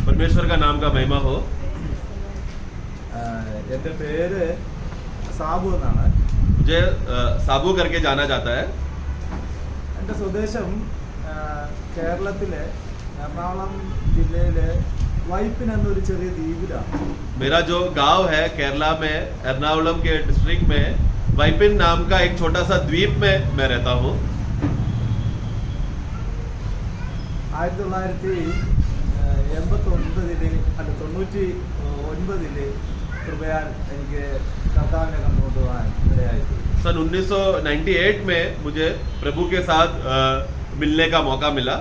परमेश्वर का नाम का महिमा हो। എൻ്റെ പേര് സാബു എന്നാണ്. मुझे साबू करके जाना जाता है। എൻ്റെ സ്വദേശം കേരളത്തിലെ എറണാകുളം ജില്ലയിലെ വൈപ്പിൻ എന്നൊരു ചെറിയ ദ്വീപിലാണ്. मेरा जो गांव है केरला में एर्नाकुलम के डिस्ट्रिक्ट में वाइपिन नाम का एक छोटा सा द्वीप में मैं रहता हूँ। 1999 കൃപയാൽ എനിക്ക് കർത്താവിനെ കണ്ടുകൊണ്ടുപോകാൻ ഇടയായി. सन 1998 में मुझे प्रभु के साथ मिलने का मौका मिला।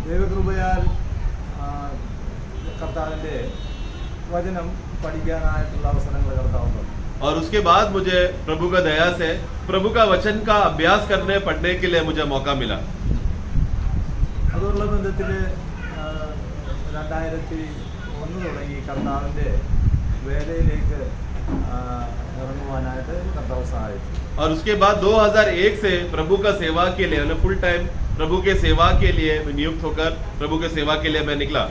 ദൈവകൃപയാൽ കർത്താവിൻ്റെ വചനം പഠിക്കാനായിട്ടുള്ള അവസരങ്ങൾ കർത്താവുണ്ട്. और उसके बाद मुझे प्रभु का दया से प्रभु का वचन का अभ्यास करने पढ़ने के लिए मुझे मौका मिला। അതുള്ള ബന്ധത്തിൽ 2001 തുടങ്ങി കർത്താവിൻ്റെ വേലയിലേക്ക് ഇറങ്ങുവാനായിട്ട് കർത്താവ് സഹായിച്ചു. और उसके बाद 2001 से प्रभु का सेवा के लिए फुल टाइम प्रभु के सेवा के लिए नियुक्त होकर प्रभु के सेवा के लिए मैं निकला।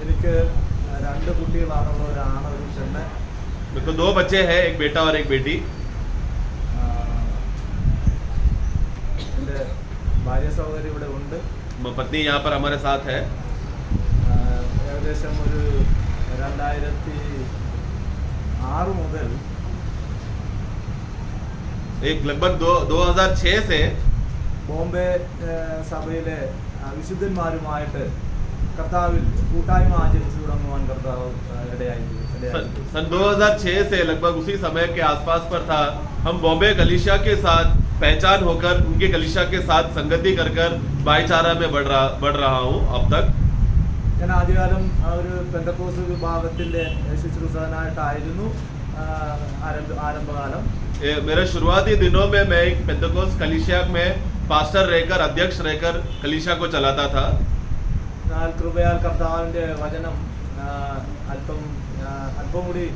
എനിക്ക് 2 കുട്ടികളാണുള്ള, ഒരാണ് ഒരു പെണ്ണ്. मेरे को 2 बच्चे हैं, एक बेटा और एक बेटी। എൻ്റെ ഭാര്യ സഹോദരി ഇവിടെ ഉണ്ട്. पत्नी यहाँ पर हमारे साथ है। ഏകദേശം ഒരു 2006 മുതൽ एक लगभग 2006 से ബോംബെ സഭയിലെ വിശുദ്ധന്മാരുമായിട്ട് കർത്താവിൽ കൂട്ടായ്മ ആചരിച്ചു തുടങ്ങുവാൻ കർത്താവ് ഇടയായി. सन 2006 से लगभग उसी समय के आसपास पर था। हम बॉम्बे कलीसिया के साथ पहचान होकर उनके कलीसिया के साथ संगति कर भाईचारा में बढ़ रहा हूँ अब तक। ഞാൻ ആദ്യകാലം ഒരു പെന്തക്കോസ് വിഭാഗത്തിന്റെ ശുശ്രൂഷകനായിട്ടായിരുന്നു ആരംഭകാലം. मेरे शुरुआती दिनों में मैं एक पेंतकोस कलीसिया में पास्टर रहकर, अध्यक्ष रहकर कलीसिया को चलाता था। കൃപയാൽ കർത്താവിന്റെ വചനം അല്പം കൂടി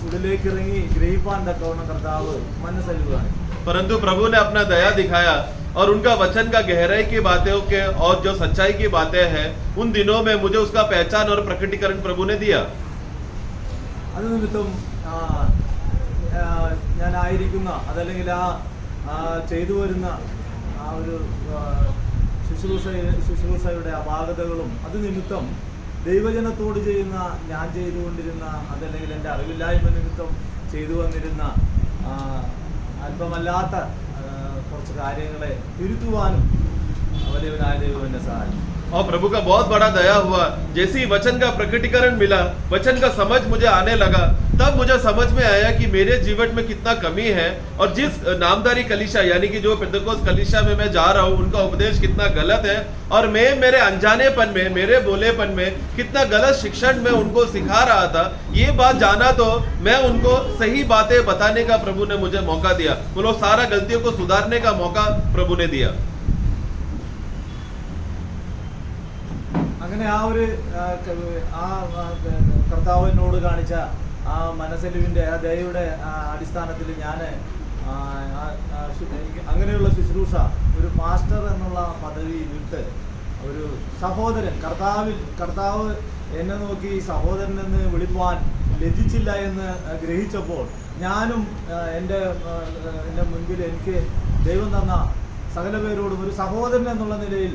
ഉള്ളിലേക്ക് ഇറങ്ങി ഗ്രഹിപ്പാൻ തക്കവണ്ണം കർത്താവ് മനസ്സലിവാണ്. परंतु प्रभु ने अपना दया दिखाया और उनका वचन का गहराई की बातों के और जो सच्चाई की बातें हैं उन दिनों में मुझे उसका पहचान और प्रकटीकरण प्रभु ने दिया। അത് നിമിത്തം ഞാനായിരിക്കുന്ന അതല്ലെങ്കിൽ ചെയ്തു വരുന്ന ആ ഒരു ശുശ്രൂഷയുടെ അപാകതകളും അത് നിമിത്തം ദൈവജനത്തോട് ചെയ്യുന്ന ഞാൻ ചെയ്തുകൊണ്ടിരുന്ന അതല്ലെങ്കിൽ എൻ്റെ അറിവില്ലായ്മ നിമിത്തം ചെയ്തു വന്നിരുന്ന അല്പമല്ലാത്ത കുറച്ച് കാര്യങ്ങളെ തിരുത്തുവാനും വലിയവനായ ദൈവം എന്നെ സഹായിച്ചു. और प्रभु का बहुत बड़ा दया हुआ। जैसे ही वचन का प्रकटीकरण मिला, वचन का समझ मुझे आने लगा, तब मुझे समझ में आया कि मेरे जीवन में कितना कमी है और जिस नामधारी कलीसिया यानी कि जो पेंतकोस कलीसिया में मैं जा रहा हूँ उनका उपदेश कितना गलत है और मैं मेरे अनजानेपन में, मेरे बोलेपन में कितना गलत शिक्षण में उनको सिखा रहा था। ये बात जाना तो मैं उनको सही बातें बताने का प्रभु ने मुझे मौका दिया। वो लोग सारा गलतियों को सुधारने का मौका प्रभु ने दिया। അങ്ങനെ ആ ഒരു കർത്താവിനോട് കാണിച്ച ആ മനസ്സലിവിൻ്റെ ആ ദയയുടെ അടിസ്ഥാനത്തിൽ ഞാൻ അങ്ങനെയുള്ള ശുശ്രൂഷ ഒരു മാസ്റ്റർ എന്നുള്ള പദവി വിട്ട് ഒരു സഹോദരൻ, കർത്താവ് എന്നെ നോക്കി സഹോദരൻ എന്ന് വിളിപ്പാൻ ലജ്ജിച്ചില്ല എന്ന് ഗ്രഹിച്ചപ്പോൾ ഞാനും എൻ്റെ മുൻപിൽ എനിക്ക് ദൈവം തന്ന സകല പേരോടും ഒരു സഹോദരൻ എന്നുള്ള നിലയിൽ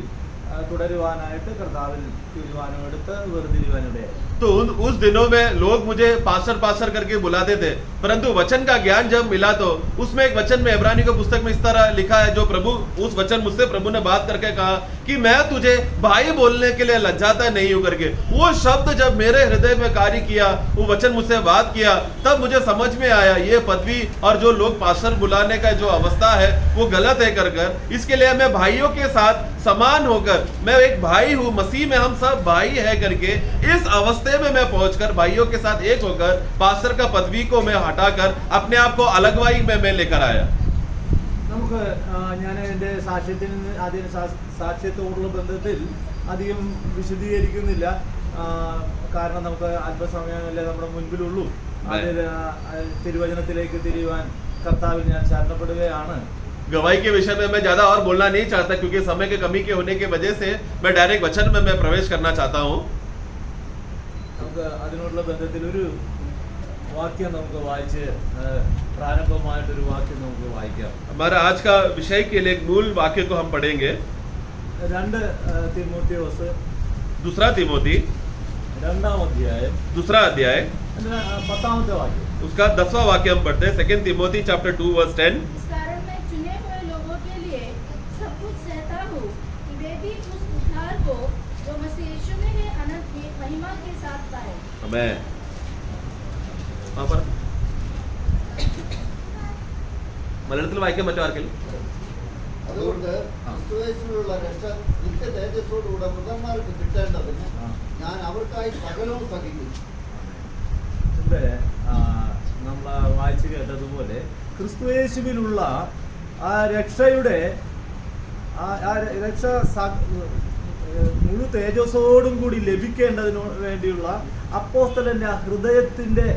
തുടരുവാനായിട്ട് കർത്താവിൽ തീരുമാനമെടുത്ത് വേർതിരിവാനിടയായി. तो उस दिनों में लोग मुझे पास्टर करके बुलाते थे, परंतु वचन का ज्ञान जब मिला तो उसमें एक वचन में इब्रानी की पुस्तक में इस तरह लिखा है, जो प्रभु उस वचन मुझसे प्रभु ने बात करके कहा कि मैं तुझे भाई बोलने के लिए लज्जाता नहीं हूं करके। वो शब्द जब मेरे हृदय में कार्य किया, वो वचन मुझसे बात किया, तब मुझे समझ में आया ये पदवी और जो लोग पास्टर बुलाने का जो अवस्था है वो गलत है कर इसके लिए मैं भाइयों के साथ समान होकर, मैं एक भाई हूँ मसीह में, हम सब भाई है करके इस अवस्था में मैं पहुंचकर भाइयों के साथ एक होकर पास्टर का पदवी को मैं हटाकर अपने आप को अलगवाई में मैं लेकर आया। നമുക്ക് ഞാൻ എൻ്റെ സാക്ഷ്യത്തോടുള്ള ബന്ധത്തിൽ അധികം വിശദീകരിക്കുന്നില്ല. കാരണം നമുക്ക് അല്പസമയമല്ലേ നമ്മുടെ മുൻപിലുള്ളൂ. അതിൽ തിരുവചനത്തിലേക്ക് തിരിയുവാൻ കർത്താവിൽ ഞാൻ ശരണപ്പെടുകയാണ്. गवाही के विषय में मैं ज्यादा और बोलना नहीं चाहता, क्योंकि समय के कमी के होने की वजह से मैं डायरेक्ट वचन में मैं प्रवेश करना चाहता हूँ। നമുക്ക് അതിനോടുള്ള ബന്ധത്തിൽ ഒരു വാക്യം നമുക്ക് വായിച്ച് പ്രാരംഭമായിട്ടൊരു വാക്യം നമുക്ക് വായിക്കാം. हमारा आज का विषय के लिए एक मूल वाक्य को हम पढ़ेंगे। 2 തിമോത്തിയോസ് दूसरा तिमोथी 2-ാം അധ്യായം दूसरा अध्याय 10-ാമത്തെ വാക്യം. उसका 10वां वाक्य हम पढ़ते हैं। 2 तिमोथी चैप्टर 2 वर्स 10। इस कारण मैं चुने हुए लोगों के लिए सब कुछ सहता हूँ कि वे भी उस उद्धार को जो मसीह यीशु में है अनंत महिमा के साथ पाए। आमेन। वहाँ पर മലയാളത്തിൽ വായിക്കാൻ പറ്റും ആർക്കെങ്കിലും? അതുകൊണ്ട് ക്രിസ്തുയേശുവിലുള്ള രക്ഷ നിത്യ തേജസ്സോടുകൂടെ മൃതന്മാർക്ക് കിട്ടേണ്ടതിന് ഞാൻ അവർക്കായി സകലവും സഹിക്കുന്നു. ഇവിടെ നമ്മൾ വായിച്ചു കേട്ടതുപോലെ ക്രിസ്തുയേശുവിലുള്ള ആ രക്ഷയുടെ ആ രക്ഷ മുഴു തേജസ്സോടും കൂടി ലഭിക്കേണ്ടതിന് വേണ്ടിയുള്ള അപ്പോസ്തലന്റെ ആ ഹൃദയത്തിന്റെ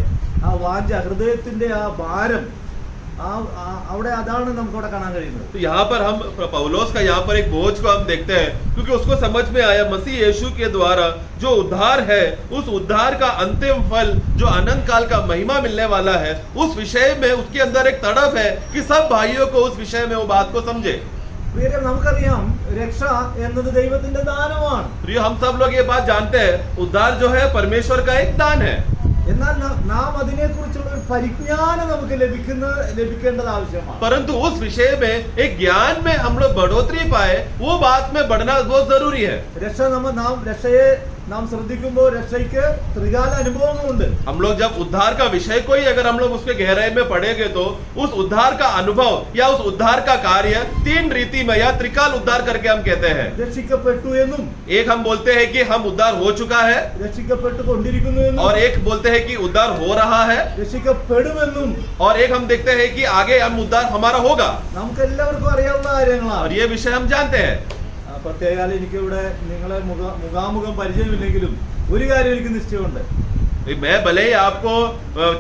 ആ വാഞ്ച, ഹൃദയത്തിന്റെ ആ ഭാരം, അവിടെ അതാണ് നമുക്കവിടെ കാണാൻ കഴിയുന്നത്. तो यहाँ पर हम पौलोस का यहाँ पर एक बोझ को हम देखते हैं, क्योंकि उसको समझ में आया मसीह यीशु के द्वारा जो उद्धार है, उस उद्धार का अंतिम फल जो अनंत काल का महिमा मिलने वाला है, उस विषय में उसके अंदर एक तड़प है कि सब भाइयों को उस विषय में वो बात को समझे। നമുക്കറിയാം രക്ഷ എന്നത് ദൈവത്തിന്റെ ദാനമാണ്. हम सब लोग ये बात जानते हैं, उद्धार जो है परमेश्वर का एक दान है। എന്നാൽ നാം അതിനെക്കുറിച്ചുള്ള ഒരു പരിജ്ഞാനം നമുക്ക് ലഭിക്കേണ്ടത് ആവശ്യമാണ്. परंतु उस विषय में एक ज्ञान में हम लोग बढ़ोतरी पाए, वो बात में बढ़ना बहुत जरूरी है। രക്ഷയെ നാം ശ്രദ്ധിക്കുമ്പോൾ രക്ഷയ്ക്ക് ത്രികാല അനുഭവങ്ങളുണ്ട്. हम लोग जब उद्धार का विषय को ही अगर हम लोग उसके गहराई में पढ़ेंगे तो उस उद्धार का अनुभव या उस उद्धार का कार्य 3 रीति में या त्रिकाल उद्धार करके हम कहते हैं। രക്ഷിക്കപ്പെട്ടു എന്നും, एक हम बोलते हैं कि हम उद्धार हो चुका है, രക്ഷിക്കപ്പെട്ടുകൊണ്ടിരിക്കുന്നു എന്നും, और एक बोलते हैं कि उद्धार हो रहा है, രക്ഷിക്കപ്പെടുമെന്നും, और एक हम देखते हैं कि आगे हम उद्धार हमारा होगा। നമുക്ക് എല്ലാവർക്കും അറിയാവുന്ന കാര്യങ്ങളാണ്. और ये विषय हम जानते हैं। പ്രത്യേകാൽ എനിക്കിവിടെ നിങ്ങളെ മുഖാമുഖം പരിചയമില്ലെങ്കിലും ഒരു കാര്യം എനിക്ക് നിശ്ചയമുണ്ട്. मैं भले ही आपको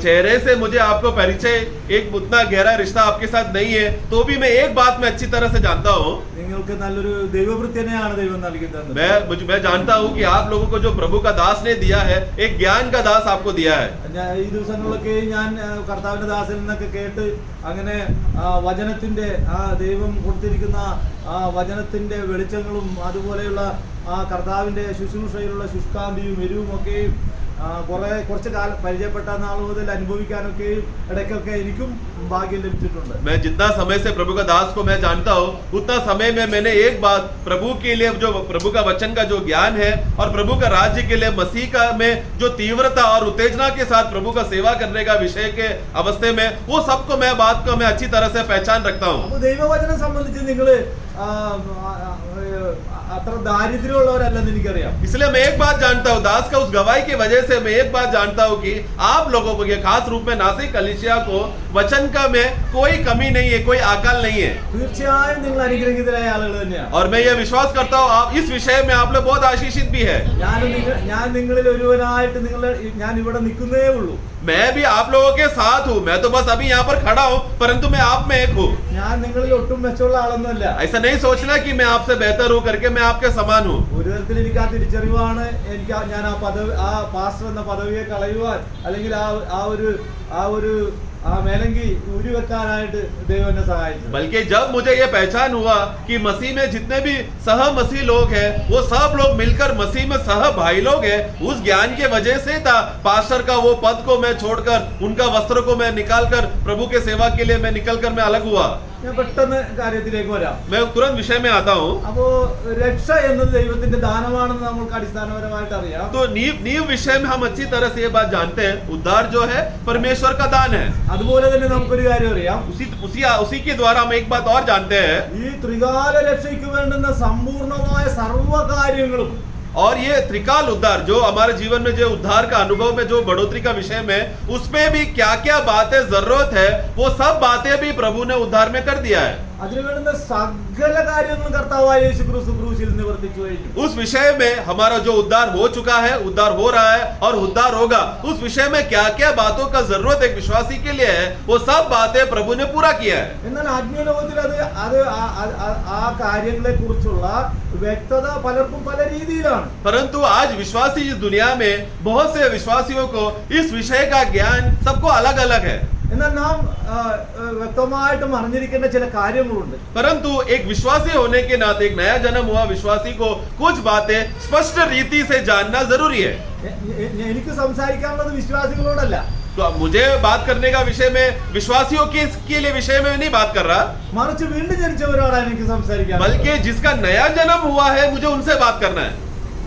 चेहरे से मुझे आपको परिचय एक उतना गहरा रिश्ता आपके साथ नहीं है, तो भी मैं एक बात मैं अच्छी तरह से जानता हूँ, നിങ്ങൾക്ക് നല്ലൊരു ദൈവവൃത്യനെയാണ് ദൈവം നൽകിയത്. मैं जानता हूँ कि आप लोगों को जो प्रभु का दास ने दिया है, एक ज्ञान का दास आपको दिया है। ഈ ദിവസങ്ങളിലൊക്കെ ഞാൻ കർത്താവിന്റെ ദാസൻ എന്നൊക്കെ കേട്ട് അങ്ങനെ വചനത്തിന്റെ ആ ദൈവം കൊടുത്തിരിക്കുന്ന ആ വചനത്തിന്റെ വെളിച്ചങ്ങളും അതുപോലെയുള്ള ആ കർത്താവിന്റെ ശുശ്രൂഷയിലുള്ള ശുഷ്കാന്തിയും എരിവും ഒക്കെയും കുറച്ച് കാലം പരിചയപ്പെട്ട നാൾ മുതൽ അനുഭവിക്കാനൊക്കെ ഇടയ്ക്കൊക്കെ എനിക്കും ഭാഗ്യം ലഭിച്ചിട്ടുണ്ട്. मैं जितना समय से प्रभु का दास को मैं जानता हूँ, उतना समय में मैंने एक बात प्रभु के लिए जो प्रभु का वचन का जो ज्ञान है और प्रभु का राज्य के लिए मसीह का में जो तीव्रता और उत्तेजना के साथ प्रभु का सेवा करने का विषय के अवस्थे में वो सबको मैं बात को मैं अच्छी तरह से पहचान रखता हूँ। അപ്പോൾ ദൈവവചനം സംബന്ധിച്ച് നിങ്ങള് അത്ര ദാരിദ്ര്യമുള്ളവരല്ലെന്ന് എനിക്കറിയാം. इसलिए मैं एक बात जानता हूँ, दास का उस गवाही की वजह से मैं एक बात जानता हूँ कि आप लोगों को ये खास रूप में नासिक कलीसिया को वचन का में कोई कमी नहीं है, कोई आकाल नहीं है। തീർച്ചയായും നിങ്ങൾ അനുഗ്രഹീതരായ ആളുകൾ തന്നെയാണ്. और मैं ये विश्वास करता हूँ आप इस विषय में आप लोग बहुत आशीषित भी है। ഞാൻ നിങ്ങളിൽ ഒരുവനായിട്ട് ഞാൻ ഇവിടെ നിൽക്കുന്നേ ഉള്ളൂ. मैं भी आप लोगों के साथ हूँ, मैं तो बस अभी यहाँ पर खड़ा हूँ, परंतु मैं आप में एक हूँ। ഞാൻ നിങ്ങളിൽ ഒട്ടും മെച്ചമുള്ള ആളൊന്നുമല്ല. ऐसा नहीं सोचना कि मैं आपसे बेहतर हूँ करके मैं आपके समान हूँ। ഒരു തരത്തിൽ എനിക്ക് ആ തിരിച്ചറിവാണ് ഞാൻ ആ പാസ്റ്റർ എന്ന പദവിയെ കളയുവാൻ അല്ലെങ്കിൽ ആ ഒരു മേലങ്കി ഊരി വെക്കാനായിട്ട് ദൈവം എന്നെ സഹായിച്ചു. बल्कि जब मुझे ये पहचान हुआ कि मसीह में जितने भी सह मसीह लोग हैं, वो सब लोग मिलकर मसीह में सह भाई लोग हैं, उस ज्ञान के वजह से था पास्टर का वो पद को मैं छोड़कर उनका वस्त्र को मैं निकालकर प्रभु के सेवा के लिए मैं निकलकर मैं अलग हुआ। ഞാൻ പെട്ടെന്ന് കാര്യത്തിലേക്ക് വരാം. मैं तुरंत विषय में आता हूँ। അപ്പോ രക്ഷ എന്നത് ദൈവത്തിന്റെ ദാനമാണെന്ന് നമുക്ക് അടിസ്ഥാനപരമായിട്ട് അറിയാം. तो नीव विषय में हम अच्छी तरह से ये बात जानते हैं, उद्धार जो है परमेश्वर का दान है। അതുപോലെ തന്നെ നമുക്കൊരു കാര്യം അറിയാം. उसी के द्वारा हम एक बात और जानते हैं, ഈ ത്രികാല രക്ഷയ്ക്ക് വേണ്ടുന്ന സമ്പൂർണമായ സർവ്വകാര്യങ്ങളും और ये त्रिकाल उद्धार जो हमारे जीवन में जो उद्धार का अनुभव में जो बढ़ोतरी का विषय में उसमें भी क्या क्या बातें जरूरत है, वो सब बातें भी प्रभु ने उद्धार में कर दिया है। അതിനു വേണ്ടുന്ന സകല കാര്യങ്ങളും കർത്താവായ യേശു ക്രിസ്തു ക്രൂശിൽ നിവർത്തിച്ചു കഴിഞ്ഞു. उस विषय में हमारा जो उद्धार हो चुका है, उद्धार हो रहा है और उद्धार होगा, उस विषय में क्या क्या बातों का जरूरत एक विश्वासी के लिए है, वो सब बातें प्रभु ने पूरा किया है. എന്നാൽ ആത്മീയ ലോകത്തിൽ ആ കാര്യങ്ങളെ കുറിച്ചുള്ള വ്യക്തത പലർക്കും പല രീതിയിലാണ്. परंतु आज विश्वासी इस दुनिया में बहुत से विश्वासियों को इस विषय का ज्ञान सबको अलग अलग है. എന്നാൽ നാം വ്യക്തമായിട്ടും അറിഞ്ഞിരിക്കേണ്ട ചില കാര്യങ്ങളുണ്ട്. परंतु एक विश्वासी होने के नाते, एक नया जन्म हुआ विश्वासी को कुछ बातें स्पष्ट रीति से जानना जरूरी है. എനിക്ക് സംസാരിക്കാനുള്ളത് വിശ്വാസികളോടല്ല, तो मुझे बात करने का विषय में विश्वासियों के लिए विषय में नहीं बात कर रहा, മറിച്ച് വീണ്ടും ജനിച്ചവരോടാണ് എനിക്ക് സംസാരിക്കാൻ. बल्कि जिसका नया जन्म हुआ है मुझे उनसे बात करना है.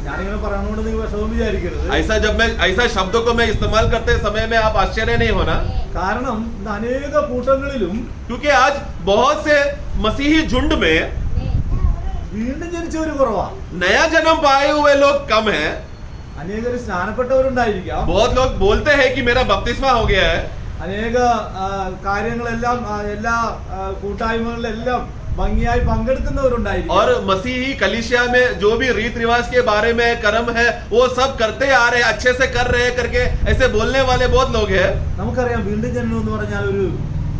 ഞാനിങ്ങനെ പറയുന്നതുകൊണ്ട് നിങ്ങൾ വിഷമം വിചാരിക്കരുത്. ऐसा शब्दों को मैं इस्तेमाल करते समय में आप आश्चर्य नहीं होना, കാരണം ഇന്ന് അനേക കൂട്ടങ്ങളിലും क्योंकि आज बहुत से मसीही झुंड में വീണ്ടും ജനിച്ചവര് കുറവാ. नया जन्म पाए हुए लोग कम हैं. അനേകർ സ്നാനപ്പെട്ടവരുണ്ടായിരിക്കാം, बहुत लोग बोलते हैं कि मेरा बपतिस्मा हो गया है, അനേക കാര്യങ്ങളെല്ലാം എല്ലാ കൂട്ടായ്മകളിലെല്ലാം ഭംഗിയായി പങ്കെടുക്കുന്നവരുണ്ടായിരിക്കും. और मसीही कलीसिया में जो भी रीत रिवाज के बारे में कर्म है वो सब करते आ रहे, अच्छे से कर रहे करके ऐसे बोलने वाले बहुत लोग हैं. നമുക്കറിയാം വീണ്ടും ജനനം എന്ന് പറഞ്ഞാൽ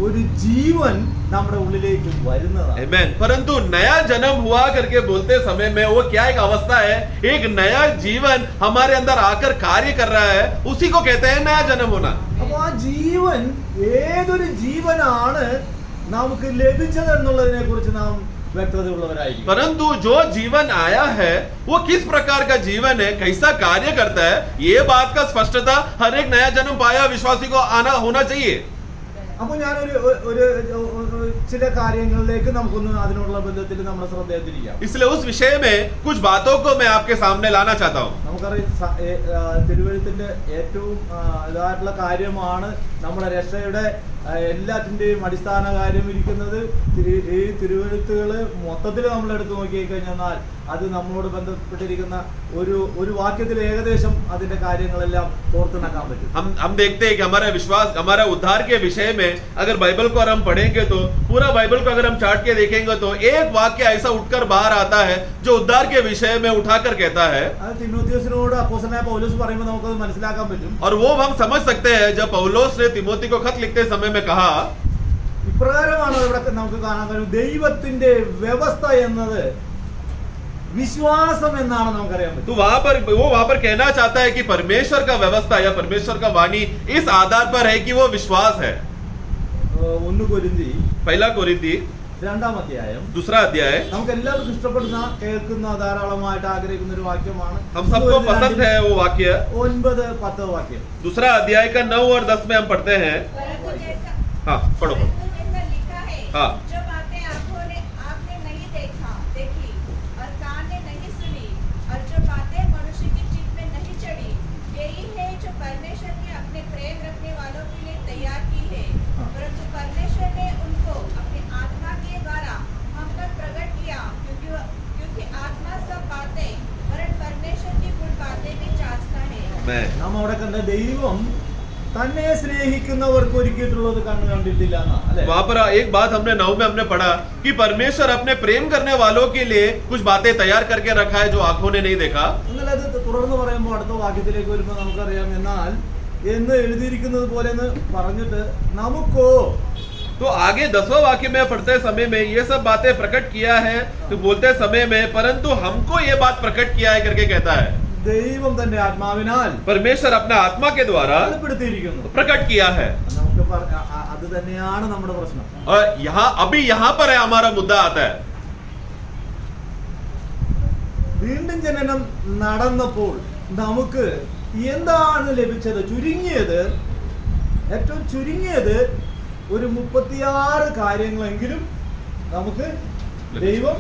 ഒരു ജീവൻ നമ്മുടെ ഉള്ളിലേക്ക് വരുന്നതാണ്. Amen. परंतु नया जन्म हुआ करके बोलते समय में वो क्या एक अवस्था है, एक नया जीवन हमारे अंदर आकर कार्य कर रहा है, उसी को कहते हैं नया जन्म होना. അപ്പൊ ആ ജീവൻ ഏതൊരു ജീവനാണ് നമുക്ക് ലഭിച്ചത് എന്നുള്ളതിനെ കുറിച്ച് നാം വ്യക്തതയുള്ളവരായിരിക്കും. परंतु जो जीवन आया है वो किस प्रकार का जीवन है, कैसा कार्य करता है, ये बात का स्पष्टता हर एक नया जन्म पाया विश्वासी को आना होना चाहिए. അപ്പൊ ഞാനൊരു ചില കാര്യങ്ങളിലേക്ക് നമുക്കൊന്ന് അതിനുള്ള ബന്ധത്തിൽ നമ്മുടെ ശ്രദ്ധ തിരിക്കാം. इसलिए उस विषय में कुछ बातों को मैं आपके सामने लाना चाहता हूँ. നമുക്കറിയാം തിരുവഴുത്തിന്റെ ഏറ്റവും ഇതായിട്ടുള്ള കാര്യമാണ് നമ്മുടെ രക്ഷയുടെ എല്ലാത്തിന്റെയും അടിസ്ഥാന കാര്യം ഇരിക്കുന്നത്. ഈ തിരുവഴുത്തുകള് മൊത്തത്തിൽ നമ്മൾ എടുത്തു നോക്കി കഴിഞ്ഞാൽ അത് നമ്മളോട് ബന്ധപ്പെട്ടിരിക്കുന്ന ഒരു വാക്യത്തിൽ ഏകദേശം അതിന്റെ കാര്യങ്ങളെല്ലാം ഓർത്തിണക്കാൻ പറ്റും. हम देखते हैं कि हमारा विश्वास, हमारा उद्धार के विषय में अगर बाइबल को हम पढ़ेंगे तो पूरा बाइबल को अगर हम चाट के देखेंगे तो एक वाक्य ऐसा उठकर बाहर आता है जो उद्धार के विषय में उठाकर कहता है. അത് തിമോഥെയോസിനോട് അപ്പോസ്തലനായ പൗലോസ് പറയുമ്പോൾ നമുക്കത് മനസ്സിലാക്കാൻ പറ്റും. और वो हम समझ सकते हैं जब पौलोस ने तिमोथी को खत लिखते समय में कहा, ഇപ്രകാരമാണ് ഇവിടെ നമുക്ക് കാണാൻ കഴിയും. ദൈവത്തിന്റെ വ്യവസ്ഥ എന്നത് വിശ്വാസം എന്നാണ് നമുക്കറിയാൻ पറ്റും. तो वहां पर कहना चाहता है कि परमेश्वर का व्यवस्था या परमेश्वर का वाणी इस आधार पर है कि वो विश्वास है. 1 കൊരിന്തി पहला कोरिन्थी 2-ാം അധ്യായം दूसरा अध्याय, നമുക്ക് എല്ലാവർക്കും ഇഷ്ടപ്പെടുന്ന കേൾക്കുന്ന ധാരാളമായിട്ട് ആഗ്രഹിക്കുന്ന ഒരു വാക്യമാണ്. हम सबको पसंद है वो वाक्य. 9-10 വാക്യം. दूसरा अध्याय का 9 और 10 में हम पढ़ते हैं. परंतु जैसा हाँ पढ़ो. लिखा है, हाँ. जो बातें आपने नहीं देखी और कान ने नहीं सुनी और जो बातें मनुष्य के चित्त में नहीं चढ़ी, यही है जो परमेश्वर ने अपने प्रेम रखने वालों के लिए तैयार की है. परंतु परमेश्वर ने उनको अपने आत्मा के द्वारा हम तक प्रकट किया, क्योंकि आत्मा सब बातें वरन परमेश्वर की गुण बातें भी जांचता है. मैं നാം അവിടെ കണ്ട ദൈവം തന്നെ സ്നേഹിക്കുന്നവർക്ക് ഒരുക്കിയിട്ടുള്ളത് കണ്ടിട്ടില്ല എന്നാ, അല്ലേ? वहां पर एक बात हमने 9 में हमने पढ़ा कि परमेश्वर अपने प्रेम करने वालों के लिए कुछ बातें तैयार करके रखा है जो आंखों ने नहीं देखा. എന്നാൽ അത് തുടർന്ന് പറയുമ്പോൾ അടുത്ത വാക്യത്തിലേക്ക് വരുമ്പോൾ നമുക്കറിയാം, എന്നാൽ എന്ന് എഴുതിയിരിക്കുന്നത് പോലെ എന്ന് പറഞ്ഞിട്ട് നമുക്കോ. तो आगे 10वां वाक्य में पढ़ते समय में ये सब बातें प्रकट किया है, तो बोलते समय में परंतु हमको ये बात प्रकट किया है करके कहता है. ദൈവം തന്റെ ആത്മാവിനാൽ परमेश्वर अपने आत्मा के द्वारा വെളിപ്പെടുത്തിയിരിക്കുന്നു. प्रकट किया है. നമുക്ക് അത് തന്നെയാണ് നമ്മുടെ പ്രശ്നം. और यहाँ पर है हमारा मुद्दा आता है. വീണ്ടും ജനനം നടന്നപ്പോൾ നമുക്ക് എന്താണ് ലഭിച്ചത്? ഏറ്റവും ചുരുങ്ങിയത് ഒരു 36 കാര്യങ്ങളെങ്കിലും നമുക്ക് ദൈവം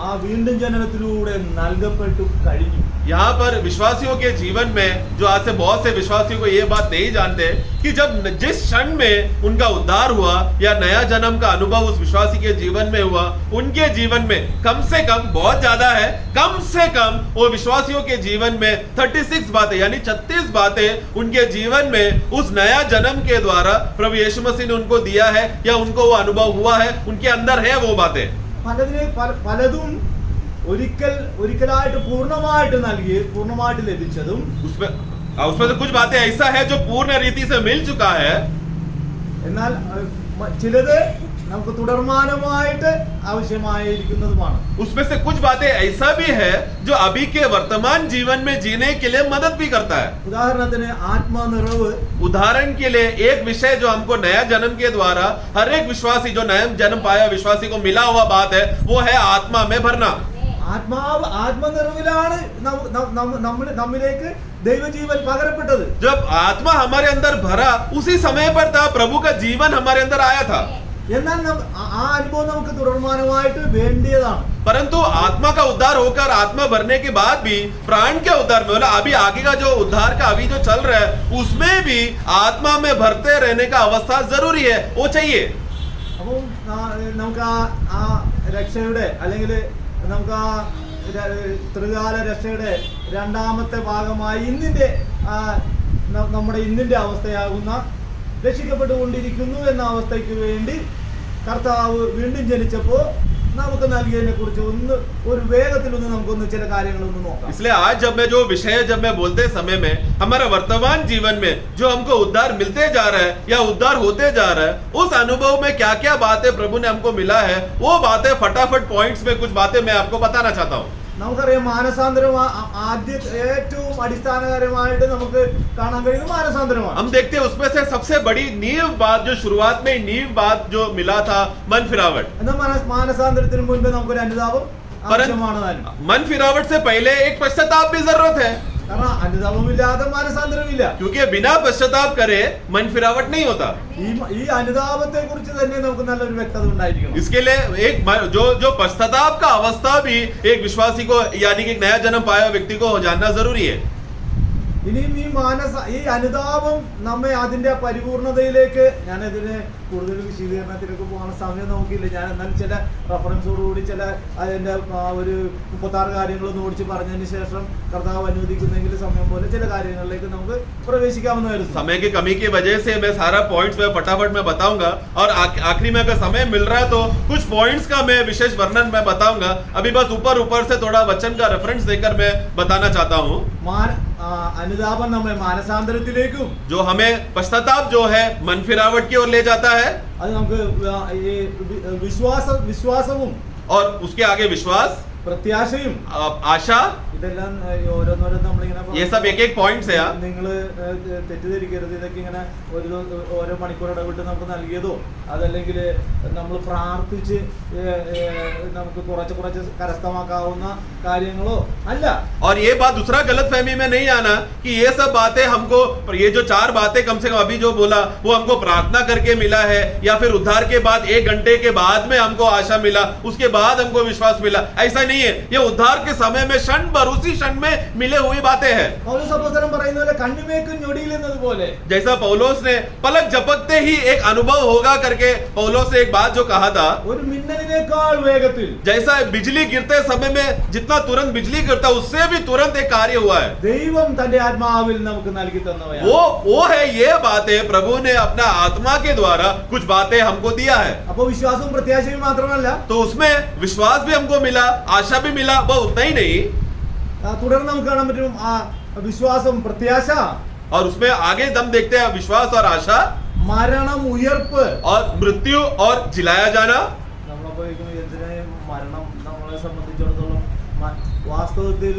ആ വീണ്ടും ജനനത്തിലൂടെ നൽകപ്പെട്ടു കഴിഞ്ഞു. यहाँ पर विश्वासियों के जीवन में, जो आज से बहुत से विश्वासियों को ये बात नहीं जानते कि जब जिस क्षण में उनका उद्धार हुआ या नया जन्म का अनुभव उस विश्वासी के जीवन में हुआ, उनके जीवन में कम से कम, बहुत ज्यादा है, कम से कम वो विश्वासियों के जीवन में 36 बातें यानी 36 बातें उनके जीवन में उस नया जन्म के द्वारा प्रभु यीशु मसीह ने उनको दिया है या उनको वो अनुभव हुआ है, उनके अंदर है वो बातें। പലതും ഒരിക്കലായിട്ട് പൂർണ്ണമായിട്ട് ലഭിച്ചതും उसमें से कुछ बातें ऐसा है जो पूर्ण रीति से मिल चुका है, എന്നാൽ ചിലത് നമുക്ക് തുടർമാനമായിട്ട് ആവശ്യമായിരിക്കുന്നതുമാണ്। उसमें से कुछ बातें ऐसा भी है जो अभी के वर्तमान जीवन में जीने के लिए मदद भी करता है। ഉദാഹരണത്തിന് ആത്മനിറവ്, उदाहरण के लिए एक विषय जो हमको नया जन्म के द्वारा हर एक विश्वासी जो नया जन्म पाया विश्वासी को मिला हुआ बात है, वो है आत्मा में भरना। ആത്മനിറവിലാണ് നമ്മിലേക്ക് ദൈവജീവൻ പകരപ്പെട്ടത്। जब आत्मा हमारे अंदर भरा उसी समय पर था प्रभु का जीवन हमारे अंदर आया था, എന്നാൽ ആ അനുഭവം നമുക്ക് തുടർമാനമായിട്ട് വേണ്ടിയതാണ്। परंतु आत्मा का उद्धार होकर आत्मा भरने के बाद भी प्राण के उद्धार में, मतलब अभी आगे का जो उद्धार का अभी जो चल रहा है उसमें भी आत्मा में भरते रहने का अवस्था जरूरी है, वो चाहिए। അപ്പം നമുക്ക് ആ രക്ഷയുടെ അല്ലെങ്കിൽ നമുക്ക് ആ ത്രികാല രക്ഷയുടെ രണ്ടാമത്തെ ഭാഗമായി നമ്മുടെ ഇന്നിന്റെ അവസ്ഥയാകുന്ന രക്ഷിക്കപ്പെട്ടുകൊണ്ടിരിക്കുന്നു എന്ന അവസ്ഥയ്ക്ക് വേണ്ടി കർത്താവ് വീണ്ടും ജനിച്ചപ്പോൾ നമുക്ക് നൽകിയതിനെ കുറിച്ച് ഒരു വേഗത്തിലൊന്ന് നമുക്കൊന്ന് ചില കാര്യങ്ങളൊന്ന് നോക്കാം। इसलिए आज जब मैं बोलते समय में हमारा वर्तमान जीवन में जो हमको उद्धार मिलते जा रहा है या उद्धार होते जा रहा है, उस अनुभव में क्या क्या बातें प्रभु ने हमको मिला है, वो बातें फटाफट पॉइंट्स में कुछ बातें मैं आपको बताना चाहता हूँ। നമുക്കറിയാം മാനസാന്തരം ഏറ്റവും അടിസ്ഥാനപരമായിട്ട് നമുക്ക് കാണാൻ കഴിയുന്ന മാനസാന്തരമാണ്। हम देखते हैं उसमें से सबसे बड़ी नींव बात जो शुरुआत में नींव बात जो मिला था मन फिरावट। എന്നാൽ മാനസാന്തരത്തിന് മുൻപ് നമുക്കൊരു അനുതാപം ആവശ്യമാണ്। मन फिरावट से पहले एक पश्चाताप भी जरूरत है, കാരണം അനുതാപമില്ലാതെ മാനസാന്തരമില്ല। क्योंकि बिना पश्चाताप करे मन फिरावट नहीं होता। ഈ അനുതാപത്തെ കുറിച്ച് തന്നെ നമുക്ക് നല്ലൊരു വ്യക്തത ഉണ്ടായിരിക്കണം। इसके लिए एक जो पश्चाताप का अवस्था भी एक विश्वासी को यानी कि एक नया जन्म पाया व्यक्ति को जानना जरूरी है। ഇനിയും ഈ അനുതാപം നമ്മെ അതിന്റെ പരിപൂർണതയിലേക്ക്, ഞാനതിന് കൂടുതൽ വിശദീകരണത്തിലേക്ക് പോകുന്ന സമയം നോക്കിയില്ല, ഞാൻ എന്നാലും ചില റെഫറൻസോടുകൂടി ചില അതിന്റെ ഒരു 36 കാര്യങ്ങളൊന്നും ഓടിച്ച് പറഞ്ഞതിന് ശേഷം കർത്താവ് അനുവദിക്കുന്നെങ്കിൽ സമയം പോലെ ചില കാര്യങ്ങളിലേക്ക് നമുക്ക് പ്രവേശിക്കാവുന്നതായിരുന്നു। समय की कमी की वजह से मैं सारा पॉइंट्स में फटाफट में बताऊंगा और आखिरी में अगर समय मिल रहा है तो कुछ पॉइंट्स का मैं विशेष वर्णन में बताऊंगा। अभी बस ऊपर से थोड़ा वचन का रेफरेंस देकर मैं बताना चाहता हूँ। അനുതാപം നമ്മെ മാനസാന്തരത്തിലേക്കും, जो हमें पश्चाताप जो है मन फिरावट की ओर ले जाता है, അത് നമുക്ക് വിശ്വാസവും और उसके आगे विश्वास, പ്രത്യാശയും, आशा, ഇതെല്ലാം ഓരോന്നോരോന്ന് നമ്മളിങ്ങനെ ये सब एक एक पॉइंट्स है। നിങ്ങൾ തെറ്റിദ്ധരിക്കരുത്, ഇതൊക്കെ ഇങ്ങനെ ഓരോ മണിക്കൂർ ഇടവിട്ട് നമുക്ക് നൽകിയതോ അതല്ലെങ്കിൽ നമ്മൾ പ്രാർത്ഥിച്ച് നമുക്ക് കുറച്ച് കരസ്ഥമാക്കാവുന്ന കാര്യങ്ങളോ അല്ല। और ये बात दूसरा गलतफहमी में नहीं आना कि ये सब बातें हमको, ये जो 4 बातें कम से कम अभी जो बोला वो हमको प्रार्थना करके मिला है या फिर उद्धार के बाद 1 घंटे के बाद में हमको आशा मिला, उसके बाद हमको विश्वास मिला, ऐसा नहीं है। ये उद्धार के समय में क्षण भर उसी क्षण में मिले हुई बातें हैं। പൗലോസ് അപ്പോസ്തലൻ പറയുന്ന പോലെ കണ്ണുമേക്കും ഞൊടിയിൽ എന്നതുപോലെ, जैसा पौलोस ने पलक झपकते ही एक अनुभव होगा करके पौलोस ने एक बात जो कहा था, ഒരു മിന്നലിനേക്കാൾ വേഗത്തിൽ, जैसा बिजली गिरते समय में जितना तुरंत बिजली गिरता उससे भी तुरंत एक कार्य हुआ है। ദൈവം തന്റെ ആത്മാവിൽ നമുക്ക് നൽകി തന്നവയാണ്। वो है ये बातें प्रभु ने अपना आत्मा के द्वारा कुछ बातें हमको दिया है। അപ്പോൾ വിശ്വാസവും പ്രത്യാശയും മാത്രമല്ല, तो उसमें विश्वास भी हमको मिला, आशा भी मिला, वो उतना ही नहीं, തുടർന്ന് നമുക്ക് കാണാൻ പറ്റും ആ വിശ്വാസം, പ്രത്യാശ, और उसमें आगे दम देखते हैं विश्वास और आशा, മരണം, ഉയർപ്പ്, और मृत्यु और जिलाया जाना। നമ്മളപ്പോ എന്തിനാ മരണം നമ്മളെ സംബന്ധിച്ചിടത്തോളം, വാസ്തവത്തിൽ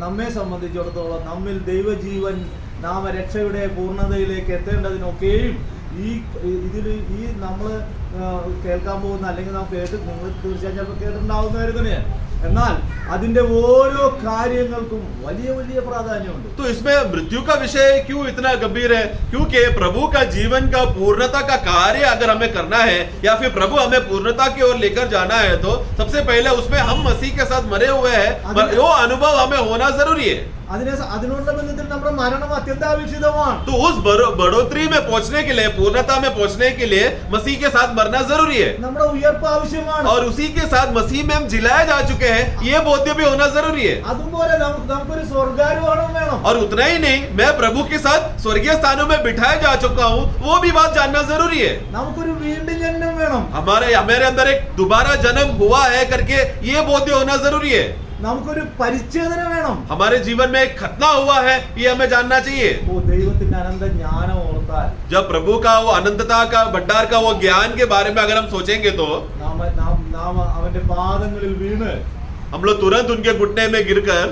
നമ്മെ സംബന്ധിച്ചിടത്തോളം നമ്മിൽ ദൈവജീവൻ നാമ രക്ഷയുടെ പൂർണ്ണതയിലേക്ക് എത്തേണ്ടതിനൊക്കെയും ഈ നമ്മൾ കേൾക്കാൻ പോകുന്ന, അല്ലെങ്കിൽ നാം നിങ്ങൾ തീർച്ചയായും ചിലപ്പോൾ കേട്ടിട്ടുണ്ടാവുന്നവർ തന്നെയാണ്. എന്നാൽ അതിന്റെ ഓരോ കാര്യങ്ങൾക്കും വലിയ വലിയ പ്രാധാന്യമുണ്ട്. तो इसमें मृत्यु का विषय क्यों इतना गंभीर है? क्योंकि प्रभु का जीवन का पूर्णता का कार्य अगर हमें करना है या फिर प्रभु हमें पूर्णता की ओर लेकर जाना है, तो सबसे पहले उसमें हम मसीह के साथ मरे हुए हैं, वो अनुभव हमें होना जरूरी है. അതിനുള്ള ബന്ധത്തിൽ നമ്മുടെ മരണം അത്യന്താപേക്ഷിതമാണ്. तो उस बढ़ोतरी में पहुंचने के लिए, पूर्णता में पहुंचने के लिए मसीह के साथ मरना जरूरी है. നമ്മുടെ ഉയർപ്പ് ആവശ്യമാണ്. और उसी के साथ मसीह में हम जिलाए जा चुके हैं, ये बोध्य भी होना जरूरी है. അതുപോലെ നമുക്കൊരു സ്വർഗ്ഗാരോഹണം വേണം. और उतना ही नहीं, मैं प्रभु के साथ स्वर्गीय स्थानों में बिठाया जा चुका हूँ, वो भी बात जानना जरूरी है. നമുക്കൊരു വീണ്ടും ജന്മം വേണം. हमारे अंदर एक दोबारा जन्म हुआ है करके ये बोध्य होना जरूरी है. നമുക്കൊരു പരിച്ഛേദന വേണം. हमारे जीवन में एक खतना हुआ है, ये हमें जानना चाहिए. ദൈവത്തിന്റെ അനന്ത ജ്ഞാനം ഓർത്താൽ, जब प्रभु का वो अनंतता का भंडार का वो ज्ञान के बारे में अगर हम सोचेंगे तो നാം അവന്റെ പാദങ്ങളിൽ വീണ് हम लोग तुरंत उनके घुटने में गिरकर,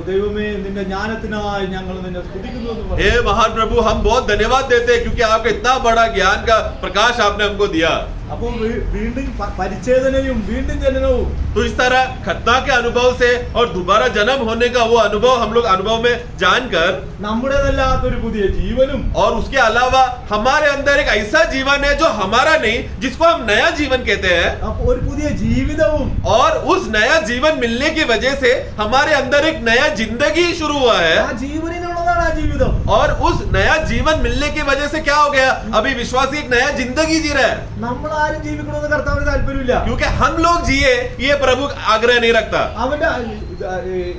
ദൈവമേ നിന്റെ ജ്ഞാനത്തിനായി ഞങ്ങൾ നിന്നെ സ്തുതിക്കുന്നു എന്ന് हे പറയും. महान प्रभु, हम बहुत धन्यवाद देते हैं क्योंकि आपका इतना बड़ा ज्ञान का प्रकाश आपने हमको दिया. അപ്പോൾ വീണ്ടും പരിച്ഛേദനയും വീണ്ടും ജനനവും, तो इस तरह खतना के अनुभव से और दोबारा जन्म होने का वो अनुभव हम लोग अनुभव में जानकर, നമ്മുടേതല്ലാത്തൊരു പുതിയ ജീവനും, और उसके अलावा हमारे अंदर एक ऐसा जीवन है जो हमारा नहीं, जिसको हम नया जीवन कहते हैं, അപ്പോൾ ഒരു പുതിയ ജീവിതവും, और उस नया जीवन मिलने की वजह से हमारे अंदर एक नया जिंदगी शुरू हुआ है. ആ ജീവനിനുള്ളതാണ് ആ ജീവിതം. और उस नया जीवन मिलने की वजह से क्या हो गया? अभी विश्वासी एक नया जिंदगी जी रहा है. നമ്മൾ ആരും ജീവിക്കണമെന്ന് കർത്താവിന് താല്പര്യമില്ല. क्योंकि हम लोग जिए ये प्रभु आग्रह नहीं रखता. അവന്റെ